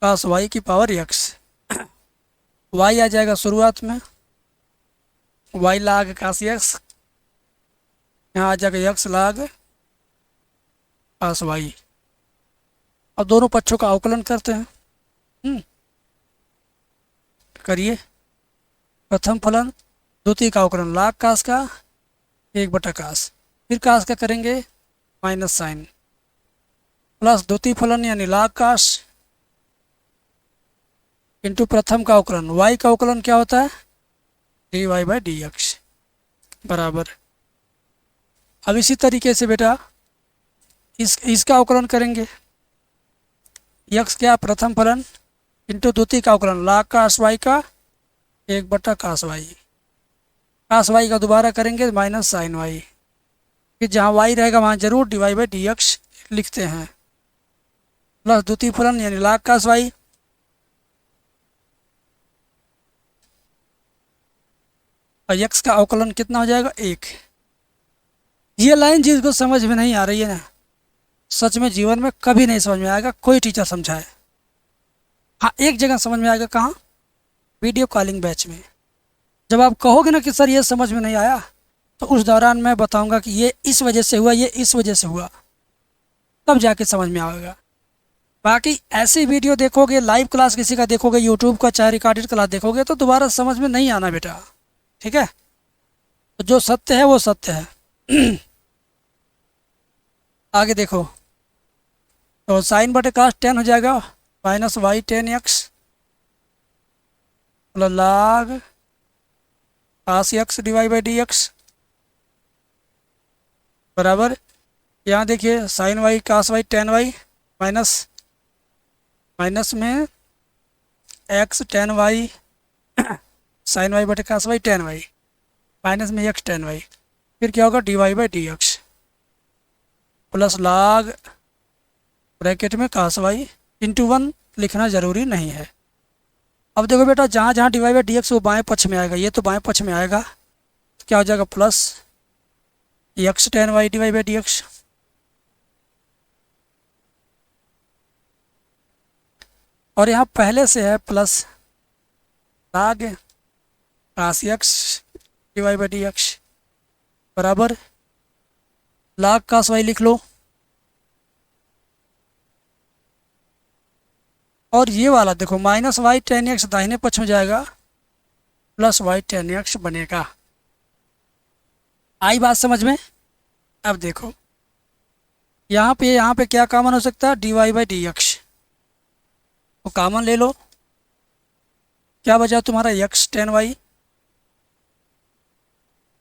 कास वाई की पावर एक्स। वाई आ जाएगा शुरुआत में, वाई लॉग कास एक्स, यहाँ आ जाएगा एक्स लॉग कास वाई। अब दोनों पक्षों का अवकलन करते हैं। करिए, प्रथम फलन द्वितीय का अवकलन लॉग कास का 1/कास, फिर कास का करेंगे माइनस साइन, प्लस द्वितीय फलन यानी लॉग कास इंटू प्रथम का अवकलन, वाई का अवकलन क्या होता है d y by d x बराबर। अब इसी तरीके से बेटा इसका अवकलन करेंगे, यक्स क्या प्रथम फलन इंटू द्वितीय का अवकलन लॉग कास वाई का 1/कास वाई, कास वाई का दोबारा करेंगे माइनस साइन वाई, कि जहाँ वाई रहेगा वहाँ जरूर d y by d x लिखते हैं, प्लस द्वितीय फलन यानी लॉग कास वाई, और एक्स का अवकलन कितना हो जाएगा 1। ये लाइन जिसको समझ में नहीं आ रही है ना, सच में जीवन में कभी नहीं समझ में आएगा, कोई टीचर समझाए। हाँ, एक जगह समझ में आएगा, कहाँ, वीडियो कॉलिंग बैच में। जब आप कहोगे ना कि सर ये समझ में नहीं आया, तो उस दौरान मैं बताऊंगा कि ये इस वजह से हुआ, ये इस वजह से हुआ, तब जाके समझ में आएगा। बाकी ऐसी वीडियो देखोगे, लाइव क्लास किसी का देखोगे, यूट्यूब का चाहे रिकॉर्डेड क्लास देखोगे, तो दोबारा समझ में नहीं आना बेटा। ठीक है, तो जो सत्य है वो सत्य है। आगे देखो, तो साइन बटे कास 10 हो जाएगा minus y 10x plus log cos x d y by d x बराबर, यहाँ देखिए sine y cos y 10y minus minus में एक्स 10y साइन वाई बटे कास वाई 10y माइनस में एक्स 10y, फिर क्या होगा d y by d x plus log bracket में कास वाई इंटू 1 लिखना ज़रूरी नहीं है। अब देखो बेटा, जहाँ जहाँ d y by d x वो बाएँ पक्ष में आएगा, ये तो बाएँ पक्ष में आएगा, तो क्या हो जाएगा plus x 10y d y by d x, और यहाँ पहले से है plus log cos x d y by d x बराबर लॉग कास वाई लिख लो, और ये वाला देखो माइनस वाई 10x दाहिने पक्ष में जाएगा, प्लस वाई 10x बनेगा। आई बात समझ में? अब देखो यहाँ पे क्या कॉमन हो सकता है, d y by d x, तो कॉमन ले लो, क्या बचा तुम्हारा x 10y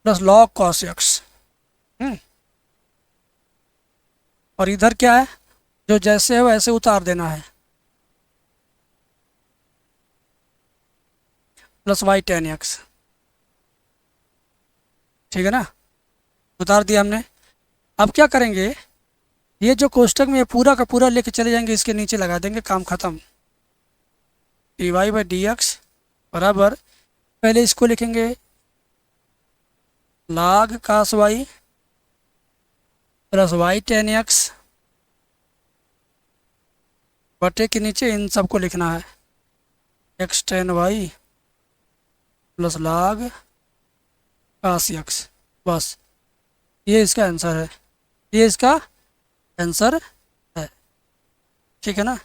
plus log cos x, और इधर क्या है, जो जैसे है वैसे उतार देना है। Plus y tan x. ठीक है ना, उतार दिया हमने। अब क्या करेंगे, ये जो कोष्टक में ये पूरा का पूरा लेके चले जाएंगे, इसके नीचे लगा देंगे, काम खत्म। D y by d x बराबर, पहले इसको लिखेंगे log cos y plus y tan x बटे के नीचे इन सबको लिखना है x tan y plus log cos x. बस ये इसका आंसर है, ये इसका आंसर है। ठीक है ना,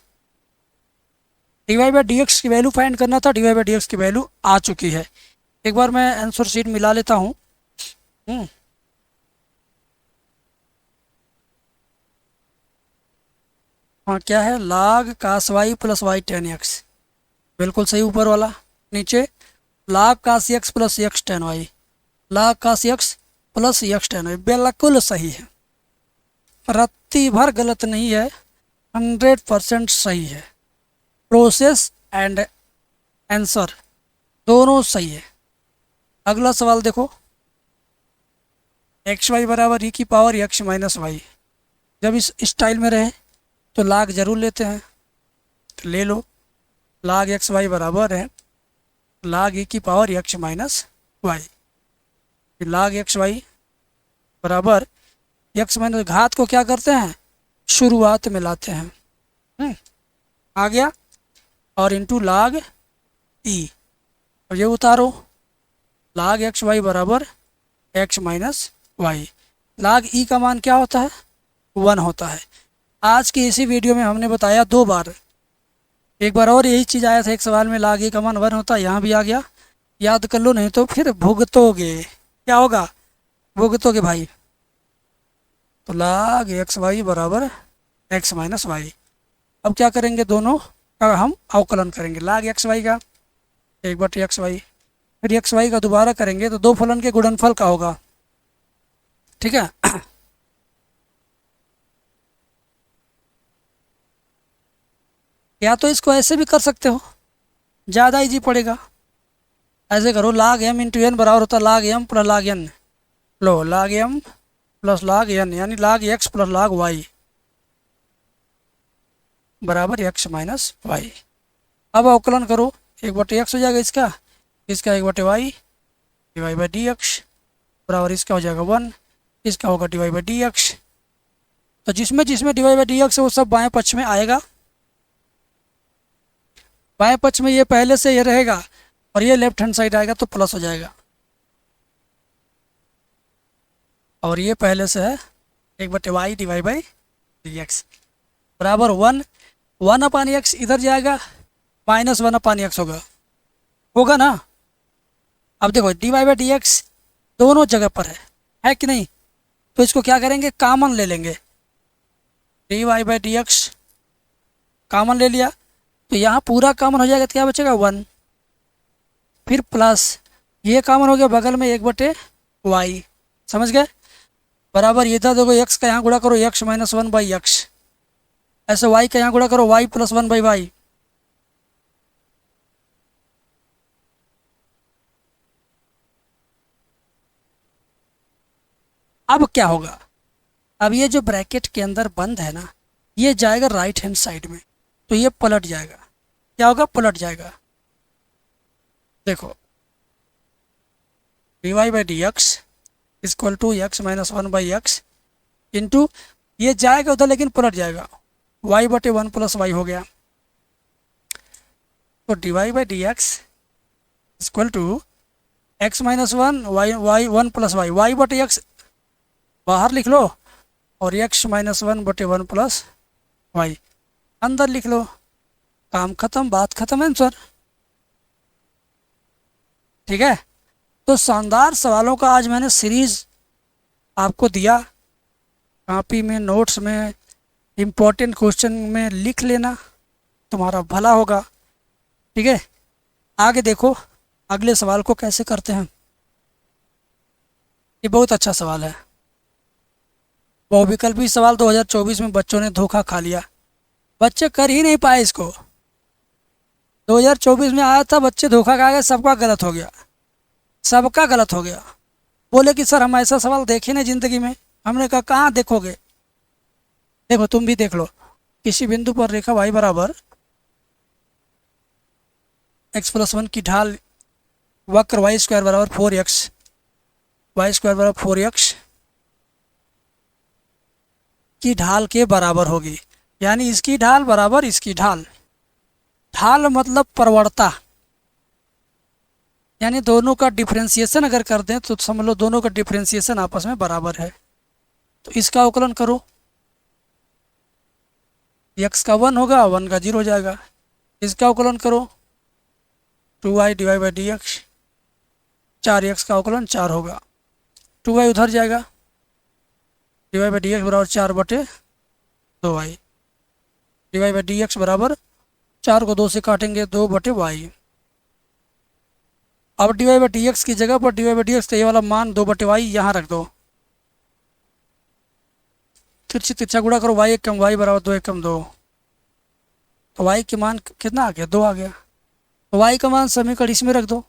d y by d x की वैल्यू फाइंड करना था, d y by d x की वैल्यू आ चुकी है। एक बार मैं आंसर शीट मिला लेता हूँ। हाँ क्या है, log cos y plus y tan x, बिल्कुल सही ऊपर वाला। नीचे log cos x plus x tan y, log cos x plus x tan y, बिल्कुल सही है, रत्ती भर गलत नहीं है, 100% सही है। प्रोसेस एंड आंसर दोनों सही है। अगला सवाल देखो, एक्स वाई बराबर ई की पावर एक्स माइनस वाई। जब इस स्टाइल में रहे तो लाग जरूर लेते हैं, तो ले लो। लाग एक्स वाई बराबर है लाग ई की पावर एक्स माइनस वाई। लाग एक्स वाई बराबर एक्स माइनस, घात को क्या करते हैं, शुरुआत में लाते हैं। आ गया, और इंटू लाग ई, और ये उतारो, लाग एक्स वाई बराबर एक्स माइनस वाई। लाग ई का मान क्या होता है, 1 होता है। आज की इसी वीडियो में हमने बताया 2 बार, एक बार और यही चीज़ आया था एक सवाल में, लाग ई का मान 1 होता है, यहाँ भी आ गया, याद कर लो, नहीं तो फिर भुगतोगे। क्या होगा, भुगतोगे भाई। तो लाग एक्स वाई बराबर एक्स माइनस वाई। अब क्या करेंगे, दोनों का हम अवकलन करेंगे, लाग एक्स वाई का 1/x वाई, फिर एक्स वाई का दोबारा करेंगे तो दो फलन के गुणनफल का होगा। ठीक है, या तो इसको ऐसे भी कर सकते हो, ज़्यादा इजी पड़ेगा। ऐसे करो, लाग एम इंटू एन बराबर होता है log m plus log n. लो, log m plus log n, यानी log x plus log y बराबर एक्स माइनस वाई। अब अवकलन करो, 1/x हो जाएगा इसका, इसका 1/y, d y by d x बराबर इसका हो जाएगा 1, इसका होगा d y by d x. तो जिसमें जिसमें d y by d x है वो सब बाएं पक्ष में आएगा। बाएं पक्ष में ये पहले से ये रहेगा, और ये लेफ्ट हैंड साइड आएगा तो प्लस हो जाएगा, और ये पहले से है 1/y d y by d x बराबर 1 अपान एक्स इधर जाएगा, -1 अपान एक्स होगा ना। अब देखो, d y by d x दोनों जगह पर है कि नहीं, तो इसको क्या करेंगे, कॉमन ले लेंगे। D y by d x common ले लिया, तो यहाँ पूरा कॉमन हो जाएगा, तो क्या बचेगा 1, फिर प्लस ये कॉमन हो गया बगल में 1/y, समझ गए, बराबर ये था। देखो एक्स का यहाँ गुणा करो एक्स माइनस 1 बाई एक्स, ऐसे y का यहाँ गुणा करो y प्लस 1 बाई वाई। अब क्या होगा, अब ये जो ब्रैकेट के अंदर बंद है ना, ये जाएगा राइट हैंड साइड में, तो ये पलट जाएगा। क्या होगा, पलट जाएगा। देखो, d y by d x equal to x minus 1 by x into, ये जाएगा उधर लेकिन पलट जाएगा, y/1 प्लस वाई हो गया। तो d y by d x equal to x minus 1 y 1 plus y, y/x बाहर लिख लो, और x माइनस 1/1 प्लस वाई अंदर लिख लो, काम खत्म, बात खत्म, आंसर। ठीक है, तो शानदार सवालों का आज मैंने सीरीज आपको दिया, कॉपी में, नोट्स में, इम्पोर्टेंट क्वेश्चन में लिख लेना, तुम्हारा भला होगा। ठीक है, आगे देखो अगले सवाल को कैसे करते हैं। ये बहुत अच्छा सवाल है, बहुविकल्पी सवाल 2024 में बच्चों ने धोखा खा लिया, बच्चे कर ही नहीं पाए इसको। 2024 में आया था, बच्चे धोखा खा गए, सबका गलत हो गया, सबका गलत हो गया। बोले कि सर हम ऐसा सवाल देखे नहीं ज़िंदगी में। हमने कहा कहाँ देखोगे, देखो तुम भी देख लो। किसी बिंदु पर रेखा y बराबर x+1 की ढाल वक्र वाई स्क्वायर बराबर 4x, वाई स्क्वायर बराबर 4x की ढाल के बराबर होगी। यानी इसकी ढाल बराबर इसकी ढाल, ढाल मतलब प्रवणता, यानी दोनों का डिफ्रेंसिएशन अगर कर दें तो समझ लो दोनों का डिफ्रेंसिएशन आपस में बराबर है। तो इसका अवकलन करो, x का 1 होगा, 1 का 0 हो जाएगा। इसका अवकलन करो, 2y divide by d x, 4x का अवकलन 4 होगा, 2y उधर जाएगा, डिवाइड बाई डी एक्स बराबर 4/2y, divide by d x बराबर 4 को 2 से काटेंगे 2/y। अब डिवाइड बाई डी एक्स की जगह पर डिवाइड बाई डी एक्स, तो ये वाला मान 2/y यहाँ रख दो, तिरछी तिरछा गुणा करो, y एक कम y बराबर 2 एक कम 2, तो y के मान कितना आ गया, 2 आ गया। तो y का मान समीकरण इसमें रख दो,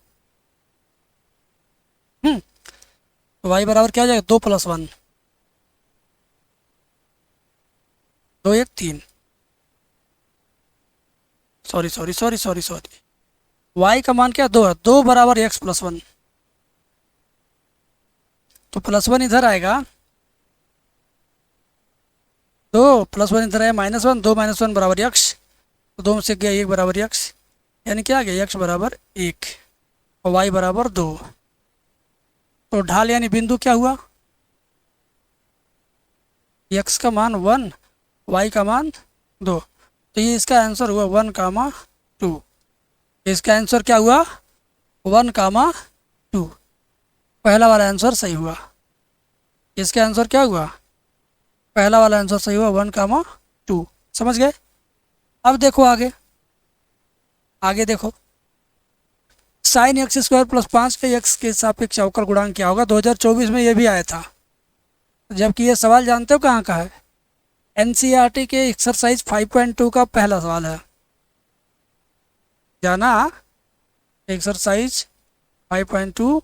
तो y बराबर क्या हो जाएगा, 2 + 1, 2 1 3, सॉरी, y का मान क्या 2 है, 2 बराबर x+1, तो +1 इधर आएगा, 2 +1 इधर आया -1, 2 - 1 बराबर x, तो 2 में से गया 1 बराबर x, यानी क्या आ गया, x बराबर 1 और y बराबर 2। तो ढाल यानी बिंदु क्या हुआ, x का मान 1, y का मान 2, तो ये इसका आंसर हुआ 1,2। इसका आंसर क्या हुआ, 1,2। पहला वाला आंसर सही हुआ। इसका आंसर क्या हुआ, पहला वाला आंसर सही हुआ 1,2। समझ गए। अब देखो आगे, आगे देखो, साइन x² + 5 का x के सापेक्ष अवकल गुणांक क्या होगा। 2024 में ये भी आया था, जबकि ये सवाल जानते हो कहाँ का है, एनसीईआरटी के एक्सरसाइज 5.2 का पहला सवाल है। जाना, एक्सरसाइज 5.2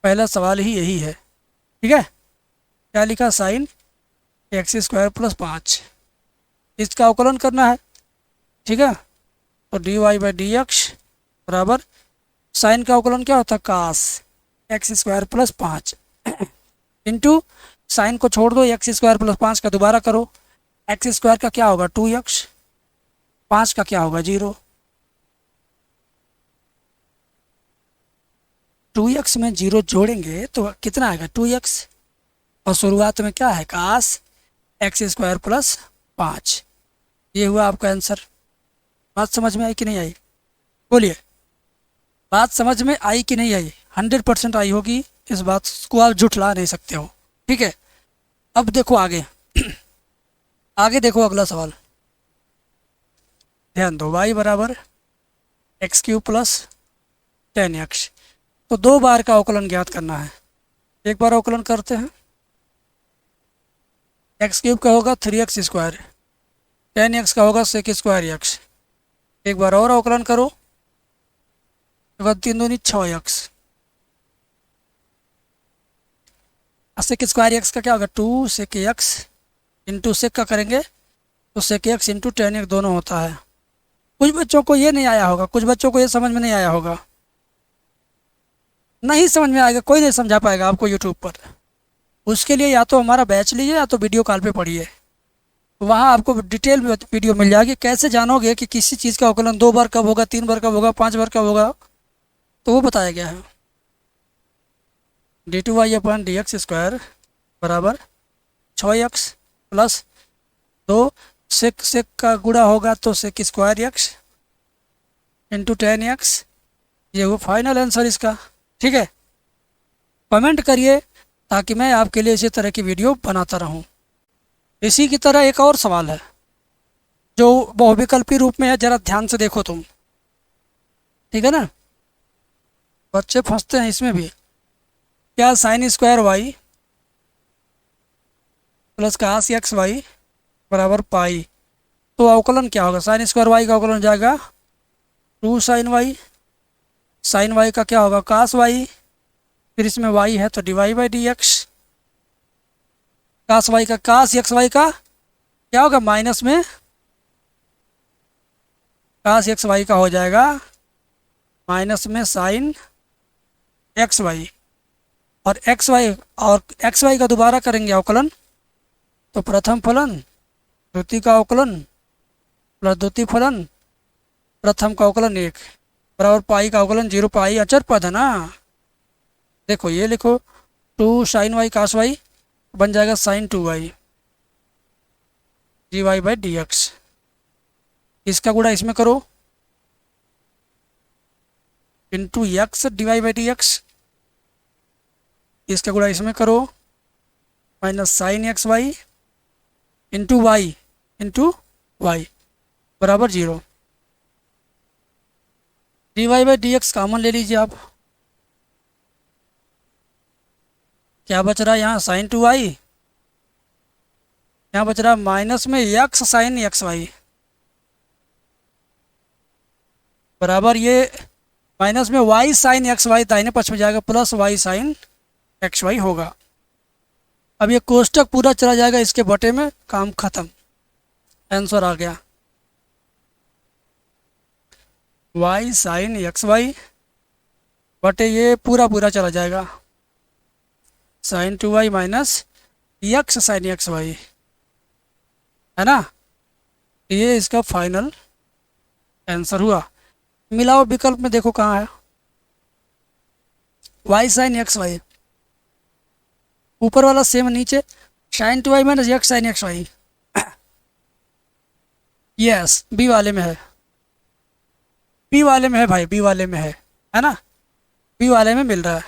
पहला सवाल ही यही है। ठीक है, क्या लिखा, साइन x² + 5, इसका अवकलन करना है। ठीक है, तो dy/dx बराबर साइन का अवकलन क्या होता है, कास x² + 5 इंटू साइन को छोड़ दो, x² + 5 का दोबारा करो, x² का क्या होगा 2x, 5 का क्या होगा 0, 2x में 0 जोड़ेंगे तो कितना आएगा 2x, और शुरुआत में क्या है कास x² + 5। ये हुआ आपका आंसर। बात समझ में आई कि नहीं आई, बोलिए, बात समझ में आई कि नहीं आई। 100% आई होगी, इस बात को आप झुठला नहीं सकते हो। ठीक है, अब देखो आगे आगे देखो अगला सवाल, ध्यान दो, y बराबर x³ + 10x, तो 2 बार का अवकलन ज्ञात करना है। एक बार अवकलन करते हैं, x³ का होगा 3x², 10x का होगा sec²x। एक बार और अवकलन करो, 3 दूनी 6x, sec² का क्या होगा 2 sec(x) इंटू सेक का करेंगे तो sec(x) इंटू 10x दोनों होता है। कुछ बच्चों को ये नहीं आया होगा, कुछ बच्चों को ये समझ में नहीं आया होगा, नहीं समझ में आएगा, कोई नहीं समझा पाएगा आपको यूट्यूब पर। उसके लिए या तो हमारा बैच लीजिए या तो वीडियो कॉल पे पढ़िए, वहाँ आपको डिटेल में वीडियो मिल जाएगी। कैसे जानोगे कि किसी चीज़ का अवकलन 2 बार कब होगा, 3 बार कब होगा, 5 बार कब होगा, तो वो बताया गया है। d2y/dx² बराबर 6x + 2 सेक का गुणा होगा तो sec² इंटू 10x, ये वो फाइनल आंसर इसका। ठीक है, कमेंट करिए ताकि मैं आपके लिए इसी तरह की वीडियो बनाता रहूं। इसी की तरह एक और सवाल है जो बहुविकल्पी रूप में है, जरा ध्यान से देखो तुम। ठीक है ना, बच्चे फंसते हैं इसमें भी। क्या sin² + cos(x)y बराबर पाई, तो अवकलन क्या होगा, sin² का अवकलन हो जाएगा 2 साइन वाई, साइन वाई का क्या होगा कास वाई, फिर इसमें वाई है तो d y by d x, cos y का कास एक्स वाई का क्या होगा माइनस में कास एक्स वाई का हो जाएगा माइनस में साइन एक्स वाई, और एक्स वाई का दोबारा करेंगे अवकलन तो प्रथम फलन द्वितीय का अवकलन प्लस द्वितीय फलन प्रथम का अवकलन 1 बराबर पाई का अवकलन 0, पाई अचर पद है ना। देखो ये लिखो 2 साइन वाई कास वाई बन जाएगा sine 2 y d y by d x, इसका गुणा इसमें करो into x d y by d x, इसका गुणा इसमें करो minus sine x y into y बराबर 0, d y by d x common ले लीजिए आप, क्या बच रहा है यहाँ साइन 2 वाई, यहाँ बच रहा है माइनस में एक्स साइन एक्स वाई बराबर ये माइनस में वाई साइन एक्स वाई दाहिने पक्ष में जाएगा plus y sine x y होगा। अब ये कोष्टक पूरा चला जाएगा इसके बटे में, काम खत्म, आंसर आ गया वाई साइन एक्स वाई बटे ये पूरा चला जाएगा sine 2 y minus x sine x y, है ना। ये इसका फाइनल आंसर हुआ। मिलाओ विकल्प में देखो कहाँ है वाई साइन एक्स वाई, ऊपर वाला सेम नीचे sine 2 y minus x sine x y, यस बी वाले में है, बी वाले में है भाई, बी वाले में है ना, बी वाले में मिल रहा है।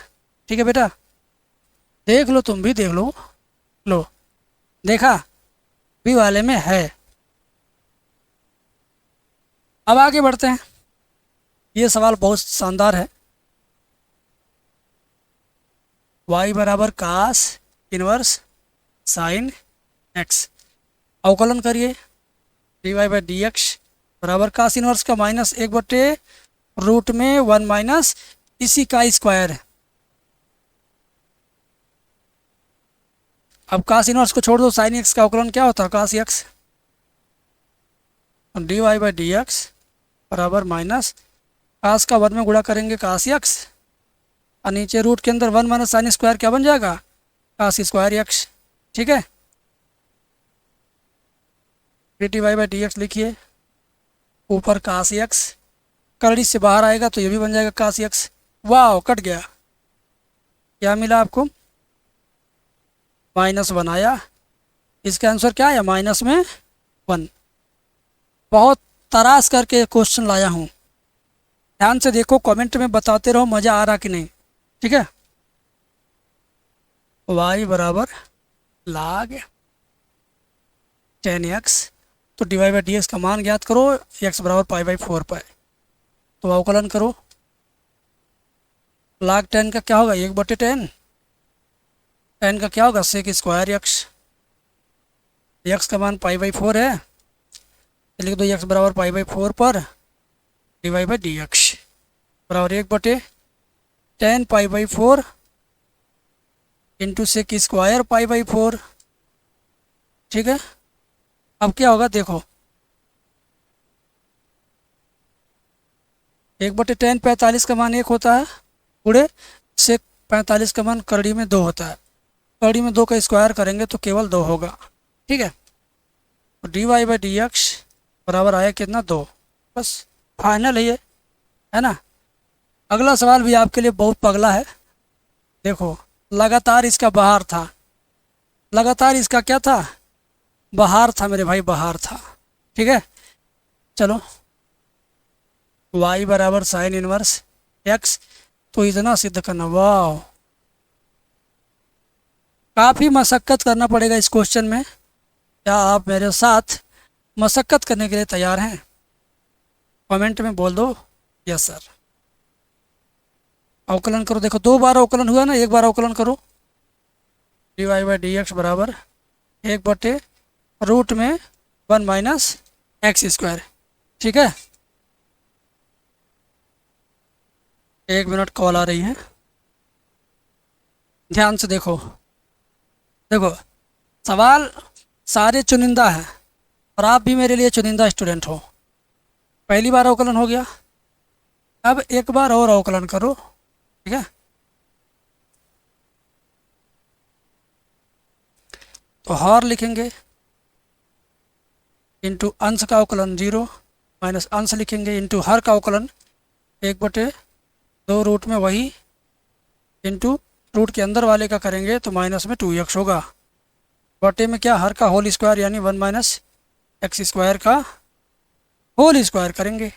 ठीक है बेटा, देख लो तुम भी देख लो, लो देखा बी वाले में है। अब आगे बढ़ते हैं, ये सवाल बहुत शानदार है। y बराबर कास इनवर्स साइन एक्स, अवकलन करिए d y by d x बराबर कास इनवर्स का माइनस 1/रूट में 1 माइनस इसी का स्क्वायर है। अब कास इनवर्स को छोड़ दो, साइन एक्स का अवकलन क्या होता है cos x, d y by d x बराबर माइनस कास का 1 में गुणा करेंगे कास एक्स, और नीचे रूट के अंदर 1 माइनस साइन स्क्वायर क्या बन जाएगा कास स्क्वायर एक्स। ठीक है, d y by d x लिखिए, ऊपर कास एक्स, करड़ी से बाहर आएगा तो ये भी बन जाएगा कास एक्स। वाह कट गया, क्या मिला आपको माइनस बनाया, इसका आंसर क्या है माइनस में 1। बहुत तराश करके क्वेश्चन लाया हूँ, ध्यान से देखो, कमेंट में बताते रहो मज़ा आ रहा कि नहीं। ठीक है, y बराबर log 10x, तो d y by d x का मान ज्ञात करो, x बराबर पाई बाई 4 पाई, तो अवकलन करो log 10 का क्या होगा 1/10, 10 का क्या होगा सेक स्क्वायर x का मान पाई बाई 4 है, लिख दो x बराबर पाई बाई 4 पर d y by d x बराबर 1/10 pi by 4 into sec square pi by 4। ठीक है, अब क्या होगा देखो 1/10 45 का मान 1 होता है, गुणे सेक 45 का मान करड़ी में 2 होता है, करड़ी में 2 का स्क्वायर करेंगे तो केवल 2 होगा। ठीक है, तो d y by d x बराबर आया कितना 2, बस फाइनल है ना। अगला सवाल भी आपके लिए बहुत पगला है, देखो लगातार इसका बाहर था, लगातार इसका क्या था बाहर था मेरे भाई, बाहर था। ठीक है, चलो y बराबर साइन इनवर्स x, तो इतना सिद्ध करना, वाह काफ़ी मशक्क़त करना पड़ेगा इस क्वेश्चन में, क्या आप मेरे साथ मशक्क़त करने के लिए तैयार हैं? कमेंट में बोल दो यस सर। अवकलन करो, देखो 2 बार अवकलन हुआ ना, 1 बार अवकलन करो, d y by d x बराबर 1/रूट में 1 माइनस एक्स स्क्वायर। ठीक है, एक मिनट, कॉल आ रही है, ध्यान से देखो। देखो, सवाल सारे चुनिंदा हैं और आप भी मेरे लिए चुनिंदा स्टूडेंट हो। पहली बार अवकलन हो गया, अब एक बार और अवकलन करो, ठीक है। तो हर लिखेंगे, इंटू अंश का अवकलन 0 माइनस अंश लिखेंगे, इंटू हर का अवकलन 1/2 रूट में वही, इंटू रूट के अंदर वाले का करेंगे तो माइनस में 2x होगा, बटे में क्या, हर का होल स्क्वायर यानी 1 माइनस एक्स स्क्वायर का होल स्क्वायर करेंगे,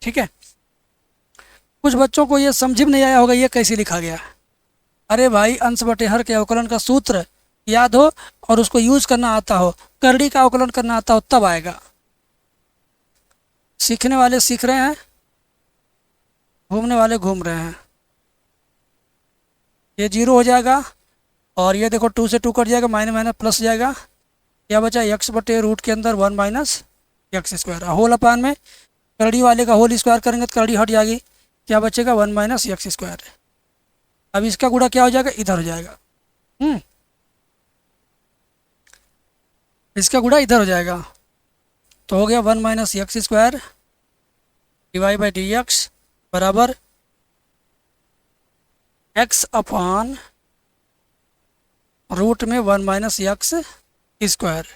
ठीक है। कुछ बच्चों को ये समझ में नहीं आया होगा ये कैसे लिखा गया। अरे भाई, अंश बटे हर के अवकलन का सूत्र याद हो और उसको यूज करना आता हो, करड़ी का अवकलन करना आता हो, तब आएगा। सीखने वाले सीख रहे हैं, घूमने वाले घूम रहे हैं। ये 0 हो जाएगा और ये देखो 2 से 2 कट जाएगा, माइनस माइनस प्लस जाएगा, क्या बचा, x बटे रूट के अंदर 1 minus x square, whole upon में करड़ी वाले का होल स्क्वायर करेंगे तो करड़ी हट जाएगी, क्या बचेगा, 1 माइनस एक्स स्क्वायर। अब इसका गुणा क्या हो जाएगा, इधर हो जाएगा, इसका गुणा इधर हो जाएगा, तो हो गया 1 minus x square divide by d x बराबर x अपान रूट में 1 माइनस एक्स स्क्वायर।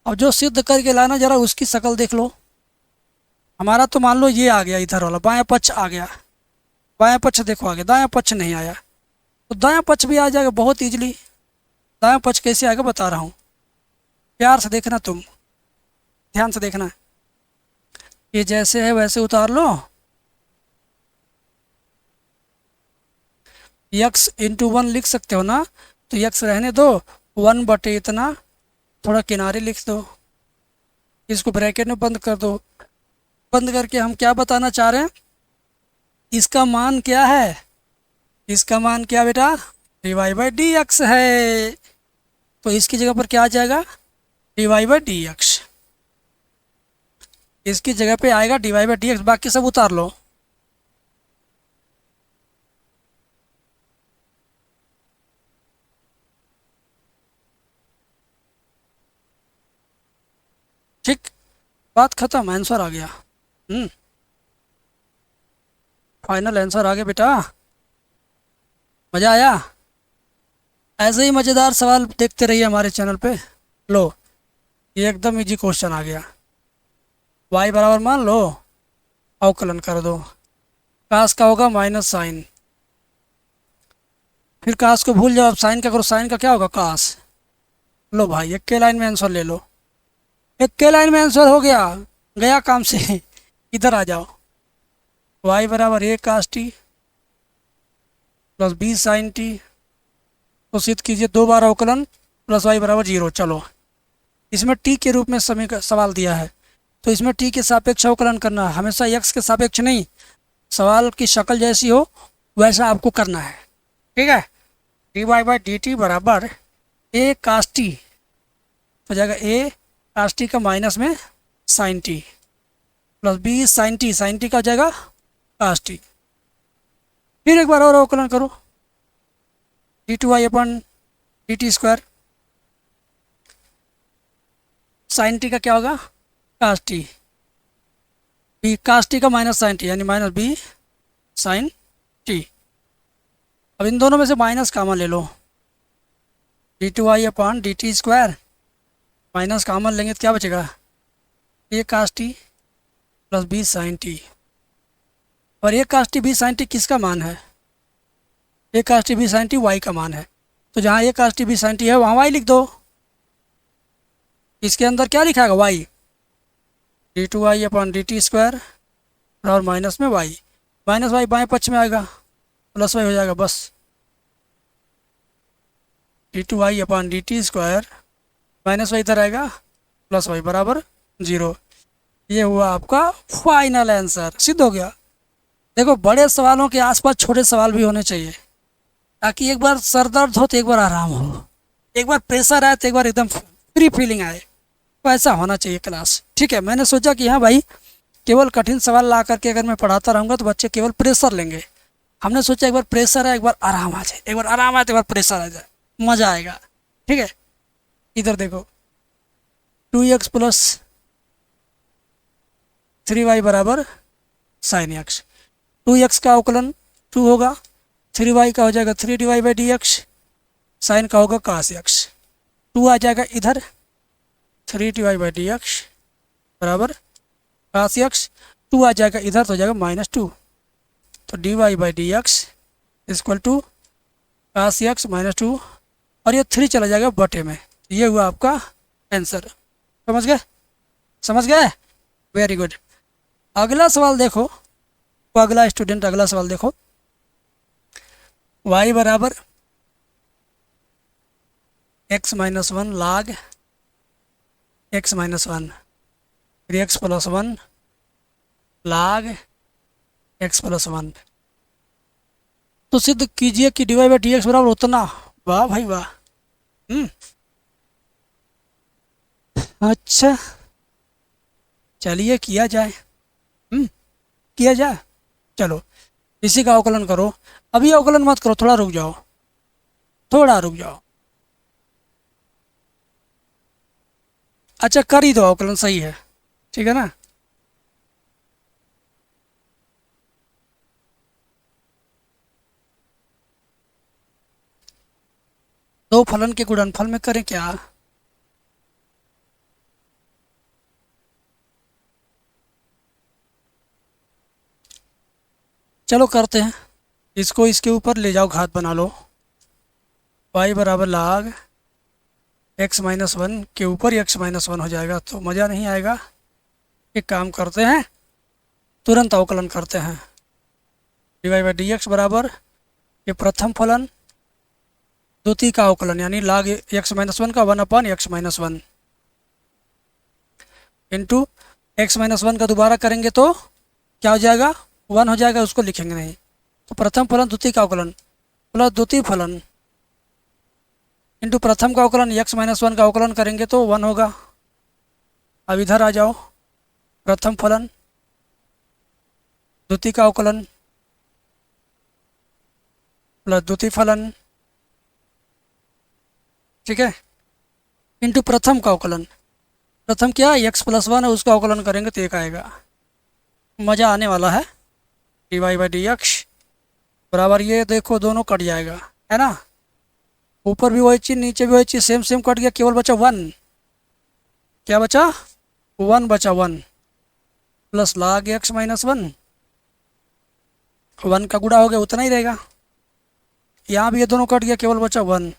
अब जो सिद्ध करके लाना जरा उसकी शक्ल देख लो। हमारा तो मान लो ये आ गया, इधर वाला बायां पक्ष आ गया, बायां पक्ष देखो आ गया, दायां पक्ष नहीं आया, तो दायां पक्ष भी आ जाएगा बहुत इजीली। दायां पक्ष कैसे आएगा बता रहा हूँ, प्यार से देखना, तुम ध्यान से देखना। ये जैसे है वैसे उतार लो, x इंटू 1 लिख सकते हो ना, तो x रहने दो, 1 बटे इतना थोड़ा किनारे लिख दो, इसको ब्रैकेट में बंद कर दो। बंद करके हम क्या बताना चाह रहे हैं, इसका मान क्या है, इसका मान क्या बेटा, dy बाई डी एक्स है, तो इसकी जगह पर क्या आ जाएगा, dy बाई डी एक्स, इसकी जगह पे आएगा dy बाई डी एक्स, बाकी सब उतार लो। ठीक, बात खत्म, आंसर आ गया। फाइनल आंसर आ गया बेटा, मज़ा आया। ऐसे ही मज़ेदार सवाल देखते रहिए हमारे चैनल पे। लो, ये एकदम इजी क्वेश्चन आ गया, y बराबर मान लो, अवकलन कर दो, कास का होगा माइनस साइन, फिर कास को भूल जाओ, अब साइन का करो, साइन का क्या होगा, कास। लो भाई, एक के लाइन में आंसर ले लो, एक के लाइन में आंसर हो गया, गया काम से। इधर आ जाओ, y बराबर a cos t plus b sine t, तो सिद्ध कीजिए 2 बार अवकलन प्लस y बराबर 0। चलो, इसमें t के रूप में समय का सवाल दिया है, तो इसमें t के सापेक्ष अवकलन करना है, हमेशा x के सापेक्ष नहीं, सवाल की शक्ल जैसी हो वैसा आपको करना है, ठीक है। D y by d t बराबर a कास टी हो जाएगा, a कास टी का माइनस में sine t plus b sine t का हो जाएगा कास टी। फिर एक बार और अवकलन करो, d two y upon d t square, sine t का क्या होगा, cos t, B cos t का माइनस साइन टी यानी माइनस बी साइन टी। अब इन दोनों में से माइनस कामन ले लो, d two y upon d t square, minus common लेंगे तो क्या बचेगा, A cos t plus B sine t, और A cos t B sine t किसका मान है, ए cos t B sine t y का मान है, तो जहाँ A cos t B sine t है वहाँ वाई लिख दो। इसके अंदर क्या लिखा है, y, d two y upon d t square और माइनस में वाई, माइनस वाई बाएं पक्ष में आएगा, प्लस वाई हो जाएगा, बस d two y upon d t square minus y इधर आएगा, प्लस वाई बराबर 0। ये हुआ आपका फाइनल आंसर, सिद्ध हो गया। देखो, बड़े सवालों के आसपास छोटे सवाल भी होने चाहिए, ताकि एक बार सर दर्द हो तो एक बार आराम हो, एक बार प्रेशर आए तो एक बार एकदम फ्री फीलिंग आए, तो ऐसा होना चाहिए क्लास, ठीक है। मैंने सोचा कि हाँ भाई केवल कठिन सवाल ला करके अगर मैं पढ़ाता रहूँगा तो बच्चे केवल प्रेशर लेंगे। हमने सोचा एक बार प्रेशर है, एक बार आराम आ जाए, एक बार आराम आए तो एक बार प्रेशर आ जाए, मज़ा आएगा। ठीक है, इधर देखो 2x प्लस 3y बराबर साइन एक्स। 2x का अवकलन 2 होगा, 3y का हो जाएगा 3 dy/dx, साइन का होगा cos x। 2 आ जाएगा इधर, 3 dy/dx बराबर cos x। 2 आ जाएगा इधर तो हो जाएगा -2, तो dy/dx equal to cos x -2, और ये 3 चला जाएगा बटे में। ये हुआ आपका आंसर। समझ गए? समझ गए? Very good. अगला सवाल देखो, तो अगला स्टूडेंट अगला सवाल देखो। y बराबर x - 1 log x - 1, फिर x + 1 log x + 1। तो सिद्ध कीजिए कि dy/dx बराबर उतना। वाह भाई वाह। अच्छा, चलिए किया जाए। किया जाए, चलो इसी का अवकलन करो। अभी अवकलन मत करो, थोड़ा रुक जाओ, थोड़ा रुक जाओ। अच्छा कर ही दो, अवकलन सही है, ठीक है ना। दो फलन के गुणनफल में करें क्या? चलो करते हैं, इसको इसके ऊपर ले जाओ, घात बना लो। y बराबर log x - 1 के ऊपर x - 1 हो जाएगा, तो मज़ा नहीं आएगा। एक काम करते हैं, तुरंत अवकलन करते हैं। dy/dx बराबर ये प्रथम फलन द्वितीय का अवकलन यानी log x - 1 का 1/x - 1 इंटू x - 1 का दोबारा करेंगे तो क्या हो जाएगा? 1 हो जाएगा, उसको लिखेंगे नहीं। तो प्रथम फलन द्वितीय का अवकलन प्लस द्वितीय फलन इंटू प्रथम का अवकलन x - 1 का अवकलन करेंगे तो 1 होगा। अब इधर आ जाओ, प्रथम फलन द्वितीय का अवकलन प्लस द्वितीय फलन, ठीक है, इंटू प्रथम का अवकलन। प्रथम क्या है? x + 1 है, उसका अवकलन करेंगे तो 1 आएगा। मज़ा आने वाला है। dy/dx बराबर ये देखो दोनों कट जाएगा, है ना। ऊपर भी वही चीज़, नीचे भी वही चीज़, सेम सेम कट गया, केवल बचा 1। क्या बचा? 1 बचा, 1 प्लस log x - 1, 1 का गुणा हो गया, उतना ही रहेगा। यहाँ भी ये दोनों कट गया, केवल बचा 1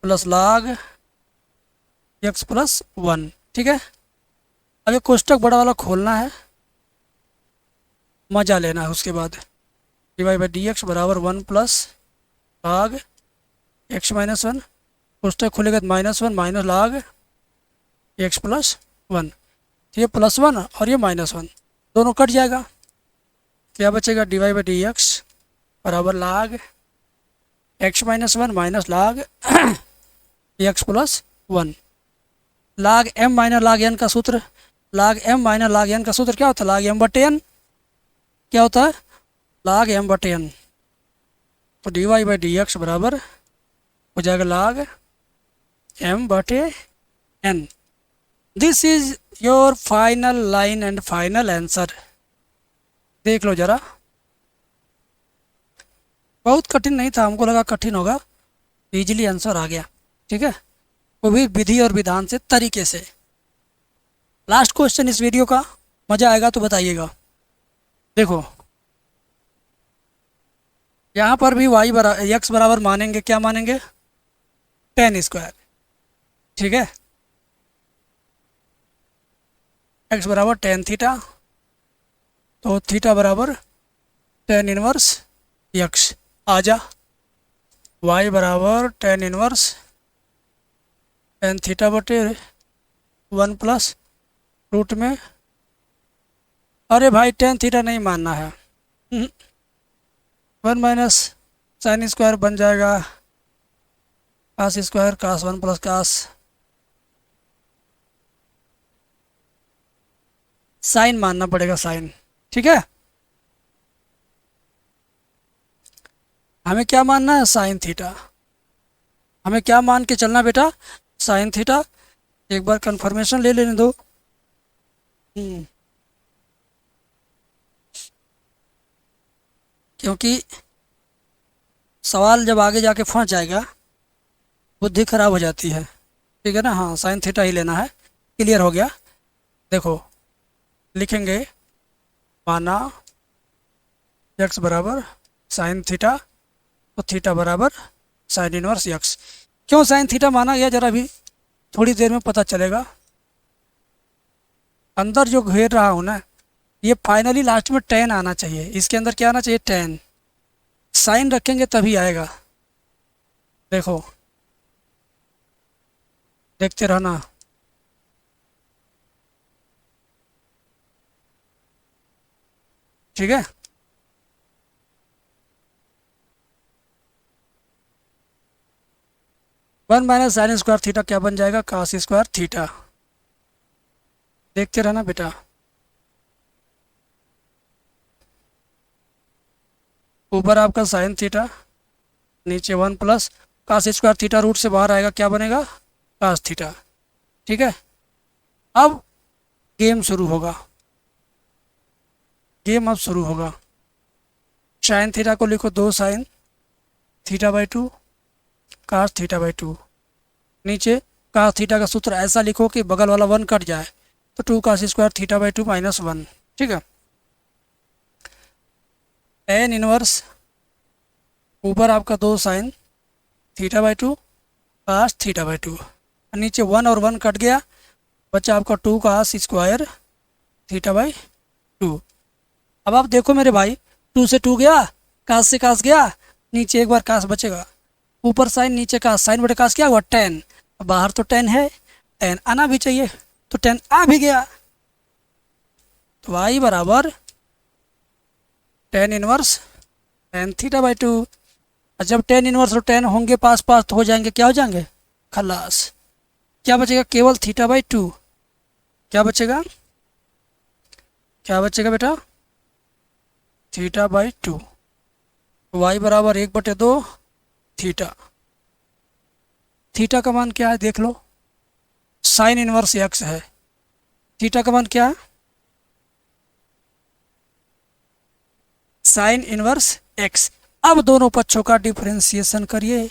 प्लस log x + 1, ठीक है। अब ये कोष्टक बड़ा वाला खोलना है, मज़ा लेना है। उसके बाद dy/dx बराबर 1 प्लस log x - 1, कोष्टक खुलेगा तो -1 माइनस log x + 1, तो ये +1 और ये -1 दोनों कट जाएगा। क्या बचेगा? dy/dx बराबर log x - 1 minus log x + 1। log m - log n का सूत्र, log m - log n का सूत्र क्या होता है? log m/n। क्या होता है? log m/n। तो dy/dx बराबर हो जाएगा log m/n। This is your final line and final answer. देख लो जरा, बहुत कठिन नहीं था, हमको लगा कठिन होगा, इजीली आंसर आ गया, ठीक है, वो भी विधि और विधान से, तरीके से। लास्ट क्वेश्चन इस वीडियो का, मज़ा आएगा तो बताइएगा। देखो यहाँ पर भी x बराबर मानेंगे, क्या मानेंगे? tan², ठीक है। x बराबर tan थीटा, तो थीटा बराबर tan इनवर्स x। आ जा, y बराबर tan इनवर्स tan थीटा बटे 1 प्लस रूट में, अरे भाई tan थीटा नहीं मानना है, 1 माइनस sin² बन जाएगा cos² cos 1 plus cos sign मानना पड़ेगा, साइन। ठीक है, हमें क्या मानना है, साइन थीटा। हमें क्या मान के चलना बेटा, साइन थीटा। एक बार कंफर्मेशन ले लेने दो। क्योंकि सवाल जब आगे जाके फंस जाएगा बुद्धि खराब हो जाती है। ठीक है ना, हाँ साइन थीटा ही लेना है। क्लियर हो गया। देखो लिखेंगे, माना x बराबर साइन थीटा, तो थीटा बराबर साइन इनवर्स x। क्यों साइन थीटा माना गया, जरा भी थोड़ी देर में पता चलेगा। अंदर जो घेर रहा हूँ ना, ये फाइनली लास्ट में टेन आना चाहिए, इसके अंदर क्या आना चाहिए, टेन। साइन रखेंगे तभी आएगा। देखो देखते रहना। ठीक है, one minus sine square theta क्या बन जाएगा, कास स्क्वायर थीटा। देखते रहना बेटा। ऊपर आपका साइन थीटा, नीचे one plus cos square theta, root से बाहर आएगा क्या बनेगा, कास थीटा। ठीक है, अब गेम शुरू होगा। गेम अब शुरू होगा। साइन थीटा को लिखो 2 sine theta by 2 cos theta by 2। नीचे कास थीटा का सूत्र ऐसा लिखो कि बगल वाला 1 कट जाए, तो 2 cos square theta by 2 minus 1। ठीक है, टेन इनवर्स ऊपर आपका 2 sine theta by 2 cos theta by 2, नीचे 1 और 1 कट गया, बचा आपका 2 कास स्क्वायर थीटा बाई 2। अब आप देखो मेरे भाई, 2 से 2 गया, कास से कास गया, नीचे एक बार कास बचेगा, ऊपर साइन नीचे कास, साइन बटे कास क्या हुआ 10। बाहर तो 10 है, 10 आना भी चाहिए, तो 10 आ भी गया, तो y बराबर tan inverse tan theta by 2। और जब 10 इनवर्स और 10 होंगे पास पास तो हो जाएंगे, क्या हो जाएंगे, खलास। क्या बचेगा, केवल थीटा बाई 2। क्या बचेगा, क्या बचेगा बेटा, थीटा बाई 2। वाई बराबर 1/2 थीटा। थीटा का मान क्या है देख लो, साइन इनवर्स एक्स है। थीटा का मान क्या है, साइन इनवर्स एक्स। अब दोनों पक्षों का डिफरेंशिएशन करिए,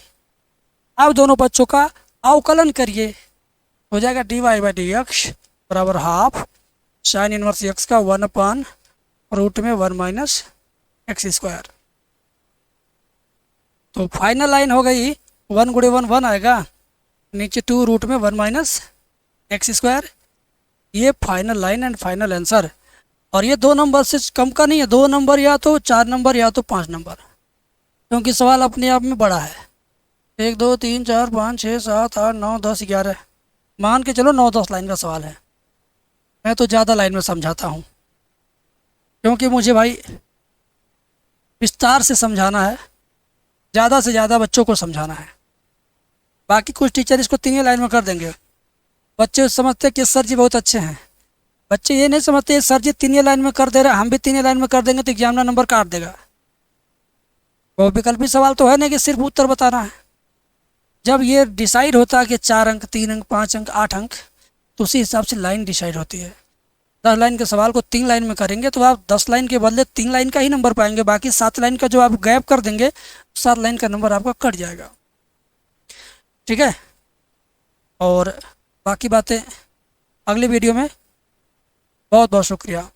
अब दोनों पक्षों का अवकलन करिए, हो जाएगा dy बाई डी एक्स बराबर हाफ साइन इनवर्स एक्स का 1/रूट में 1 माइनस एक्स स्क्वायर। तो फाइनल लाइन हो गई, 1 गुणे 1 1 आएगा, नीचे 2 रूट में 1 माइनस एक्स स्क्वायर। ये final line and final answer. और ये 2 नंबर से कम का नहीं है, 2 नंबर या तो 4 नंबर या तो 5 नंबर, क्योंकि सवाल अपने आप में बड़ा है। 1 2 3 4 5 6 7 8 9 10 11, मान के चलो 9-10 लाइन का सवाल है। मैं तो ज़्यादा लाइन में समझाता हूँ, क्योंकि मुझे भाई विस्तार से समझाना है, ज़्यादा से ज़्यादा बच्चों को समझाना है। बाकी कुछ टीचर इसको 3 लाइन में कर देंगे, बच्चे समझते कि सर जी बहुत अच्छे हैं। बच्चे ये नहीं समझते सर जी 3 लाइन में कर दे रहे हैं, हम भी 3 लाइन में कर देंगे तो एग्जामिनर नंबर काट देगा। वो विकल्पी सवाल तो है नहीं कि सिर्फ उत्तर बताना है। जब ये डिसाइड होता है कि 4 अंक 3 अंक 5 अंक 8 अंक, तो उसी हिसाब से लाइन डिसाइड होती है। 10 लाइन के सवाल को 3 लाइन में करेंगे तो आप 10 लाइन के बदले 3 लाइन का ही नंबर पाएंगे, बाकी 7 लाइन का जो आप गैप कर देंगे 7 लाइन का नंबर आपका कट जाएगा। ठीक है, और बाकी बातें अगले वीडियो में। बहुत बहुत शुक्रिया।